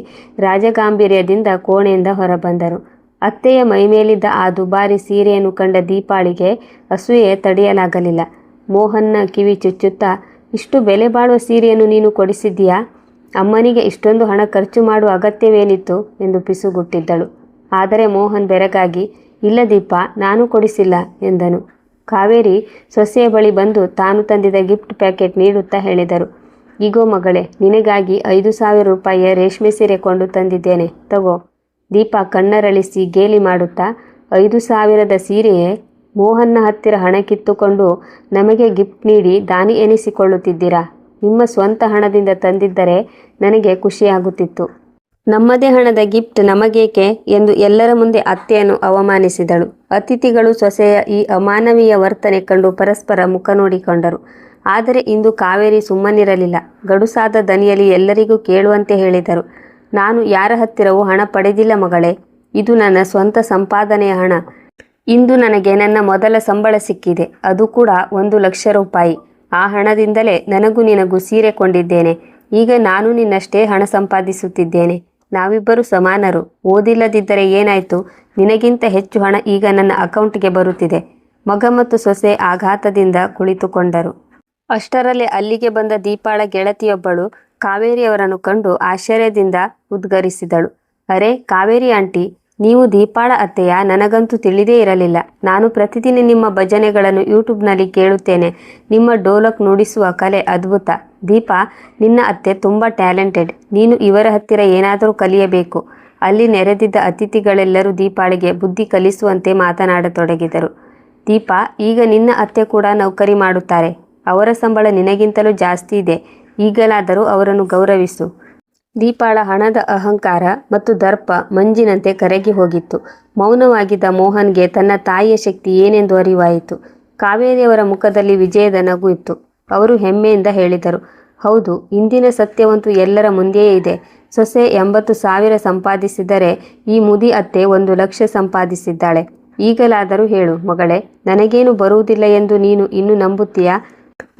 ರಾಜಗಾಂಭೀರ್ಯದಿಂದ ಕೋಣೆಯಿಂದ ಹೊರಬಂದರು. ಅತ್ತೆಯ ಮೈಮೇಲಿದ್ದ ಆ ದುಬಾರಿ ಸೀರೆಯನ್ನು ಕಂಡ ದೀಪಾಳಿಗೆ ಅಸೂಯೆ ತಡೆಯಲಾಗಲಿಲ್ಲ. ಮೋಹನ್ನ ಕಿವಿ ಚುಚ್ಚುತ್ತಾ, ಇಷ್ಟು ಬೆಲೆ ಬಾಳುವ ಸೀರೆಯನ್ನು ನೀನು ಕೊಡಿಸಿದ್ದೀಯಾ? ಅಮ್ಮನಿಗೆ ಇಷ್ಟೊಂದು ಹಣ ಖರ್ಚು ಮಾಡುವ ಅಗತ್ಯವೇನಿತ್ತು ಎಂದು ಪಿಸುಗುಟ್ಟಿದ್ದಳು. ಆದರೆ ಮೋಹನ್ ಬೆರಗಾಗಿ, ಇಲ್ಲ ದೀಪಾ, ನಾನು ಕೊಡಿಸಿಲ್ಲ ಎಂದನು. ಕಾವೇರಿ ಸೊಸೆಯ ಬಳಿ ಬಂದು ತಾನು ತಂದಿದ್ದ ಗಿಫ್ಟ್ ಪ್ಯಾಕೆಟ್ ನೀಡುತ್ತಾ ಹೇಳಿದರು, ಈಗೋ ಮಗಳೇ, ನಿನಗಾಗಿ 5,000 ರೂಪಾಯಿಯ ರೇಷ್ಮೆ ಸೀರೆ ಕೊಂಡು ತಂದಿದ್ದೇನೆ, ತಗೋ. ದೀಪಾ ಕಣ್ಣರಳಿಸಿ ಗೇಲಿ ಮಾಡುತ್ತಾ, 5,000ದ ಸೀರೆಯೇ? ಮೋಹನ್ನ ಹತ್ತಿರ ಹಣ ಕಿತ್ತುಕೊಂಡು ನಮಗೆ ಗಿಫ್ಟ್ ನೀಡಿ ದಾನಿ ಎನಿಸಿಕೊಳ್ಳುತ್ತಿದ್ದೀರಾ? ನಿಮ್ಮ ಸ್ವಂತ ಹಣದಿಂದ ತಂದಿದ್ದರೆ ನನಗೆ ಖುಷಿಯಾಗುತ್ತಿತ್ತು. ನಮ್ಮದೇ ಹಣದ ಗಿಫ್ಟ್ ನಮಗೇಕೆ ಎಂದು ಎಲ್ಲರ ಮುಂದೆ ಅತ್ತೆಯನ್ನು ಅವಮಾನಿಸಿದಳು. ಅತಿಥಿಗಳು ಸೊಸೆಯ ಈ ಅಮಾನವೀಯ ವರ್ತನೆ ಕಂಡು ಪರಸ್ಪರ ಮುಖ ನೋಡಿಕೊಂಡರು. ಆದರೆ ಇಂದು ಕಾವೇರಿ ಸುಮ್ಮನಿರಲಿಲ್ಲ. ಗಡುಸಾದ ದನಿಯಲ್ಲಿ ಎಲ್ಲರಿಗೂ ಕೇಳುವಂತೆ ಹೇಳಿದರು, ನಾನು ಯಾರ ಹತ್ತಿರವೂ ಹಣ ಪಡೆದಿಲ್ಲ ಮಗಳೇ. ಇದು ನನ್ನ ಸ್ವಂತ ಸಂಪಾದನೆಯ ಹಣ. ಇಂದು ನನಗೆ ನನ್ನ ಮೊದಲ ಸಂಬಳ ಸಿಕ್ಕಿದೆ, ಅದು ಕೂಡ 1,00,000 ರೂಪಾಯಿ. ಆ ಹಣದಿಂದಲೇ ನನಗೂ ನಿನಗೂ ಸೀರೆ ಕೊಂಡಿದ್ದೇನೆ. ಈಗ ನಾನು ನಿನ್ನಷ್ಟೇ ಹಣ ಸಂಪಾದಿಸುತ್ತಿದ್ದೇನೆ. ನಾವಿಬ್ಬರು ಸಮಾನರು. ಓದಿಲ್ಲದಿದ್ದರೆ ಏನಾಯಿತು? ನಿನಗಿಂತ ಹೆಚ್ಚು ಹಣ ಈಗ ನನ್ನ ಅಕೌಂಟ್ಗೆ ಬರುತ್ತಿದೆ. ಮಗ ಮತ್ತು ಸೊಸೆ ಆಘಾತದಿಂದ ಕುಳಿತುಕೊಂಡರು. ಅಷ್ಟರಲ್ಲೇ ಅಲ್ಲಿಗೆ ಬಂದ ದೀಪಾಳ ಗೆಳತಿಯೊಬ್ಬಳು ಕಾವೇರಿಯವರನ್ನು ಕಂಡು ಆಶ್ಚರ್ಯದಿಂದ ಉದ್ಗರಿಸಿದಳು, ಅರೆ ಕಾವೇರಿ ಆಂಟಿ, ನೀವು ದೀಪಾಳ ಅತ್ತೆಯ? ನನಗಂತೂ ತಿಳಿದೇ ಇರಲಿಲ್ಲ. ನಾನು ಪ್ರತಿದಿನ ನಿಮ್ಮ ಭಜನೆಗಳನ್ನು ಯೂಟ್ಯೂಬ್ನಲ್ಲಿ ಕೇಳುತ್ತೇನೆ. ನಿಮ್ಮ ಡೋಲಕ್ ನುಡಿಸುವ ಕಲೆ ಅದ್ಭುತ. ದೀಪಾ, ನಿನ್ನ ಅತ್ತೆ ತುಂಬ ಟ್ಯಾಲೆಂಟೆಡ್. ನೀನು ಇವರ ಹತ್ತಿರ ಏನಾದರೂ ಕಲಿಯಬೇಕು. ಅಲ್ಲಿ ನೆರೆದಿದ್ದ ಅತಿಥಿಗಳೆಲ್ಲರೂ ದೀಪಾಳಿಗೆ ಬುದ್ಧಿ ಕಲಿಸುವಂತೆ ಮಾತನಾಡತೊಡಗಿದರು. ದೀಪಾ, ಈಗ ನಿನ್ನ ಅತ್ತೆ ಕೂಡ ನೌಕರಿ ಮಾಡುತ್ತಾರೆ. ಅವರ ಸಂಬಳ ನಿನಗಿಂತಲೂ ಜಾಸ್ತಿ ಇದೆ. ಈಗಲಾದರೂ ಅವರನ್ನು ಗೌರವಿಸು. ದೀಪಾಳ ಹಣದ ಅಹಂಕಾರ ಮತ್ತು ದರ್ಪ ಮಂಜಿನಂತೆ ಕರಗಿ ಹೋಗಿತ್ತು. ಮೌನವಾಗಿದ್ದ ಮೋಹನ್ಗೆ ತನ್ನ ತಾಯಿಯ ಶಕ್ತಿ ಏನೆಂದು ಅರಿವಾಯಿತು. ಕಾವೇರಿಯವರ ಮುಖದಲ್ಲಿ ವಿಜಯದ ನಗು ಇತ್ತು. ಅವರು ಹೆಮ್ಮೆಯಿಂದ ಹೇಳಿದರು, ಹೌದು, ಇಂದಿನ ಸತ್ಯವಂತೂ ಎಲ್ಲರ ಮುಂದೆಯೇ ಇದೆ. ಸೊಸೆ 80,000 ಸಂಪಾದಿಸಿದರೆ ಈ ಮುದಿ ಅತ್ತೆ 1,00,000 ಸಂಪಾದಿಸಿದ್ದಾಳೆ. ಈಗಲಾದರೂ ಹೇಳು ಮಗಳೇ, ನನಗೇನು ಬರುವುದಿಲ್ಲ ಎಂದು ನೀನು ಇನ್ನೂ ನಂಬುತ್ತೀಯಾ?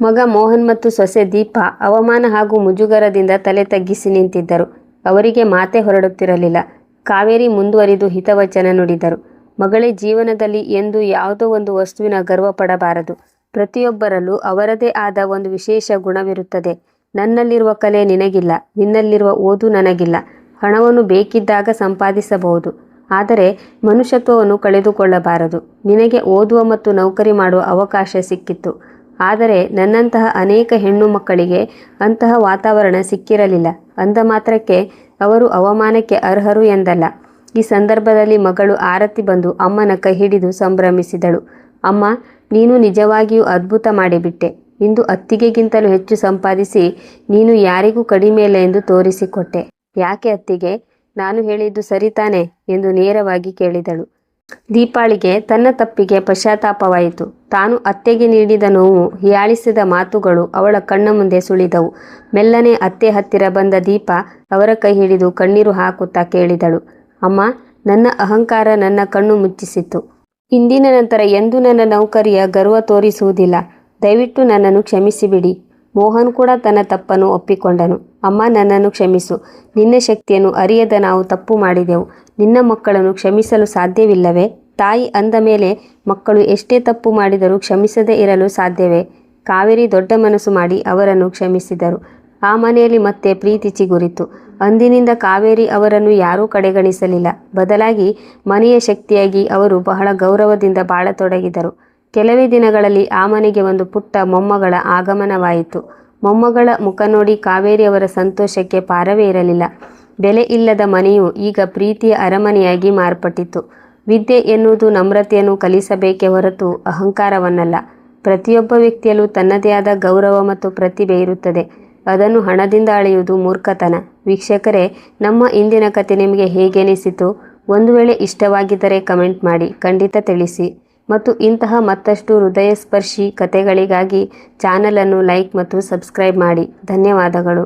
ಮಗ ಮೋಹನ್ ಮತ್ತು ಸೊಸೆ ದೀಪಾ ಅವಮಾನ ಹಾಗೂ ಮುಜುಗರದಿಂದ ತಲೆ ತಗ್ಗಿಸಿ ನಿಂತಿದ್ದರು. ಅವರಿಗೆ ಮಾತೆ ಹೊರಡುತ್ತಿರಲಿಲ್ಲ. ಕಾವೇರಿ ಮುಂದುವರಿದು ಹಿತವಚನ ನುಡಿದರು, ಮಗಳೇ, ಜೀವನದಲ್ಲಿ ಎಂದು ಯಾವುದೋ ಒಂದು ವಸ್ತುವಿನ ಗರ್ವ ಪಡಬಾರದು. ಪ್ರತಿಯೊಬ್ಬರಲ್ಲೂ ಅವರದೇ ಆದ ಒಂದು ವಿಶೇಷ ಗುಣವಿರುತ್ತದೆ. ನನ್ನಲ್ಲಿರುವ ಕಲೆ ನಿನಗಿಲ್ಲ, ನಿನ್ನಲ್ಲಿರುವ ಓದು ನನಗಿಲ್ಲ. ಹಣವನ್ನು ಬೇಕಿದ್ದಾಗ ಸಂಪಾದಿಸಬಹುದು, ಆದರೆ ಮನುಷ್ಯತ್ವವನ್ನು ಕಳೆದುಕೊಳ್ಳಬಾರದು. ನಿನಗೆ ಓದುವ ಮತ್ತು ನೌಕರಿ ಮಾಡುವ ಅವಕಾಶ ಸಿಕ್ಕಿತ್ತು, ಆದರೆ ನನ್ನಂತಹ ಅನೇಕ ಹೆಣ್ಣು ಮಕ್ಕಳಿಗೆ ಅಂತಹ ವಾತಾವರಣ ಸಿಕ್ಕಿರಲಿಲ್ಲ. ಅಂದ ಮಾತ್ರಕ್ಕೆ ಅವರು ಅವಮಾನಕ್ಕೆ ಅರ್ಹರು ಎಂದಲ್ಲ. ಈ ಸಂದರ್ಭದಲ್ಲಿ ಮಗಳು ಆರತಿ ಬಂದು ಅಮ್ಮನ ಕೈ ಹಿಡಿದು ಸಂಭ್ರಮಿಸಿದಳು. ಅಮ್ಮ, ನೀನು ನಿಜವಾಗಿಯೂ ಅದ್ಭುತ ಮಾಡಿಬಿಟ್ಟೆ. ಇಂದು ಅತ್ತಿಗೆಗಿಂತಲೂ ಹೆಚ್ಚು ಸಂಪಾದಿಸಿ ನೀನು ಯಾರಿಗೂ ಕಡಿಮೆಯಿಲ್ಲ ಎಂದು ತೋರಿಸಿಕೊಟ್ಟೆ. ಯಾಕೆ ಅತ್ತಿಗೆ, ನಾನು ಹೇಳಿದ್ದು ಸರಿ ತಾನೆ ಎಂದು ನೇರವಾಗಿ ಕೇಳಿದಳು. ದೀಪಾಳಿಗೆ ತನ್ನ ತಪ್ಪಿಗೆ ಪಶ್ಚಾತ್ತಾಪವಾಯಿತು. ತಾನು ಅತ್ತೆಗೆ ನೀಡಿದ ನೋವು, ಹೀಯಾಳಿಸಿದ ಮಾತುಗಳು ಅವಳ ಕಣ್ಣ ಮುಂದೆ ಸುಳಿದವು. ಮೆಲ್ಲನೆ ಅತ್ತೆ ಹತ್ತಿರ ಬಂದ ದೀಪ ಅವರ ಕೈ ಹಿಡಿದು ಕಣ್ಣೀರು ಹಾಕುತ್ತಾ ಕೇಳಿದಳು, ಅಮ್ಮ, ನನ್ನ ಅಹಂಕಾರ ನನ್ನ ಕಣ್ಣು ಮುಚ್ಚಿಸಿತು. ಇಂದಿನ ನಂತರ ಎಂದೂ ನನ್ನ ನೌಕರಿಯ ಗರ್ವ ತೋರಿಸುವುದಿಲ್ಲ. ದಯವಿಟ್ಟು ನನ್ನನ್ನು ಕ್ಷಮಿಸಿಬಿಡಿ. ಮೋಹನ್ ಕೂಡ ತನ್ನ ತಪ್ಪನ್ನು ಒಪ್ಪಿಕೊಂಡನು. ಅಮ್ಮ, ನನ್ನನ್ನು ಕ್ಷಮಿಸು. ನಿನ್ನ ಶಕ್ತಿಯನ್ನು ಅರಿಯದ ನಾವು ತಪ್ಪು ಮಾಡಿದೆವು. ನಿನ್ನ ಮಕ್ಕಳನ್ನು ಕ್ಷಮಿಸಲು ಸಾಧ್ಯವಿಲ್ಲವೇ? ತಾಯಿ ಅಂದ ಮೇಲೆ ಮಕ್ಕಳು ಎಷ್ಟೇ ತಪ್ಪು ಮಾಡಿದರೂ ಕ್ಷಮಿಸದೇ ಇರಲು ಸಾಧ್ಯವೇ? ಕಾವೇರಿ ದೊಡ್ಡ ಮನಸ್ಸು ಮಾಡಿ ಅವರನ್ನು ಕ್ಷಮಿಸಿದರು. ಆ ಮನೆಯಲ್ಲಿ ಮತ್ತೆ ಪ್ರೀತಿ ಚಿಗುರಿತು. ಅಂದಿನಿಂದ ಕಾವೇರಿ ಅವರನ್ನು ಯಾರೂ ಕಡೆಗಣಿಸಲಿಲ್ಲ. ಬದಲಾಗಿ ಮನೆಯ ಶಕ್ತಿಯಾಗಿ ಅವರು ಬಹಳ ಗೌರವದಿಂದ ಬಾಳತೊಡಗಿದರು. ಕೆಲವೇ ದಿನಗಳಲ್ಲಿ ಆ ಮನೆಗೆ ಒಂದು ಪುಟ್ಟ ಮೊಮ್ಮಗಳ ಆಗಮನವಾಯಿತು. ಮೊಮ್ಮಗಳ ಮುಖ ನೋಡಿ ಕಾವೇರಿ ಅವರ ಸಂತೋಷಕ್ಕೆ ಪಾರವೇ ಇರಲಿಲ್ಲ. ಬೆಲೆ ಇಲ್ಲದ ಮನೆಯು ಈಗ ಪ್ರೀತಿಯ ಅರಮನೆಯಾಗಿ ಮಾರ್ಪಟ್ಟಿತು. ವಿದ್ಯೆ ಎನ್ನುವುದು ನಮ್ರತೆಯನ್ನು ಕಲಿಸಬೇಕೇ ಹೊರತು ಅಹಂಕಾರವನ್ನಲ್ಲ. ಪ್ರತಿಯೊಬ್ಬ ವ್ಯಕ್ತಿಯಲ್ಲೂ ತನ್ನದೇ ಆದ ಗೌರವ ಮತ್ತು ಪ್ರತಿಭೆ ಇರುತ್ತದೆ. ಅದನ್ನು ಹಣದಿಂದ ಅಳೆಯುವುದು ಮೂರ್ಖತನ. ವೀಕ್ಷಕರೇ, ನಮ್ಮ ಇಂದಿನ ಕತೆ ನಿಮಗೆ ಹೇಗೆನಿಸಿತು? ಒಂದು ವೇಳೆ ಇಷ್ಟವಾಗಿದ್ದರೆ ಕಮೆಂಟ್ ಮಾಡಿ, ಖಂಡಿತ ತಿಳಿಸಿ. ಮತ್ತು ಇಂತಹ ಮತ್ತಷ್ಟು ಹೃದಯಸ್ಪರ್ಶಿ ಕತೆಗಳಿಗಾಗಿ ಚಾನಲನ್ನು ಲೈಕ್ ಮತ್ತು ಸಬ್ಸ್ಕ್ರೈಬ್ ಮಾಡಿ. ಧನ್ಯವಾದಗಳು.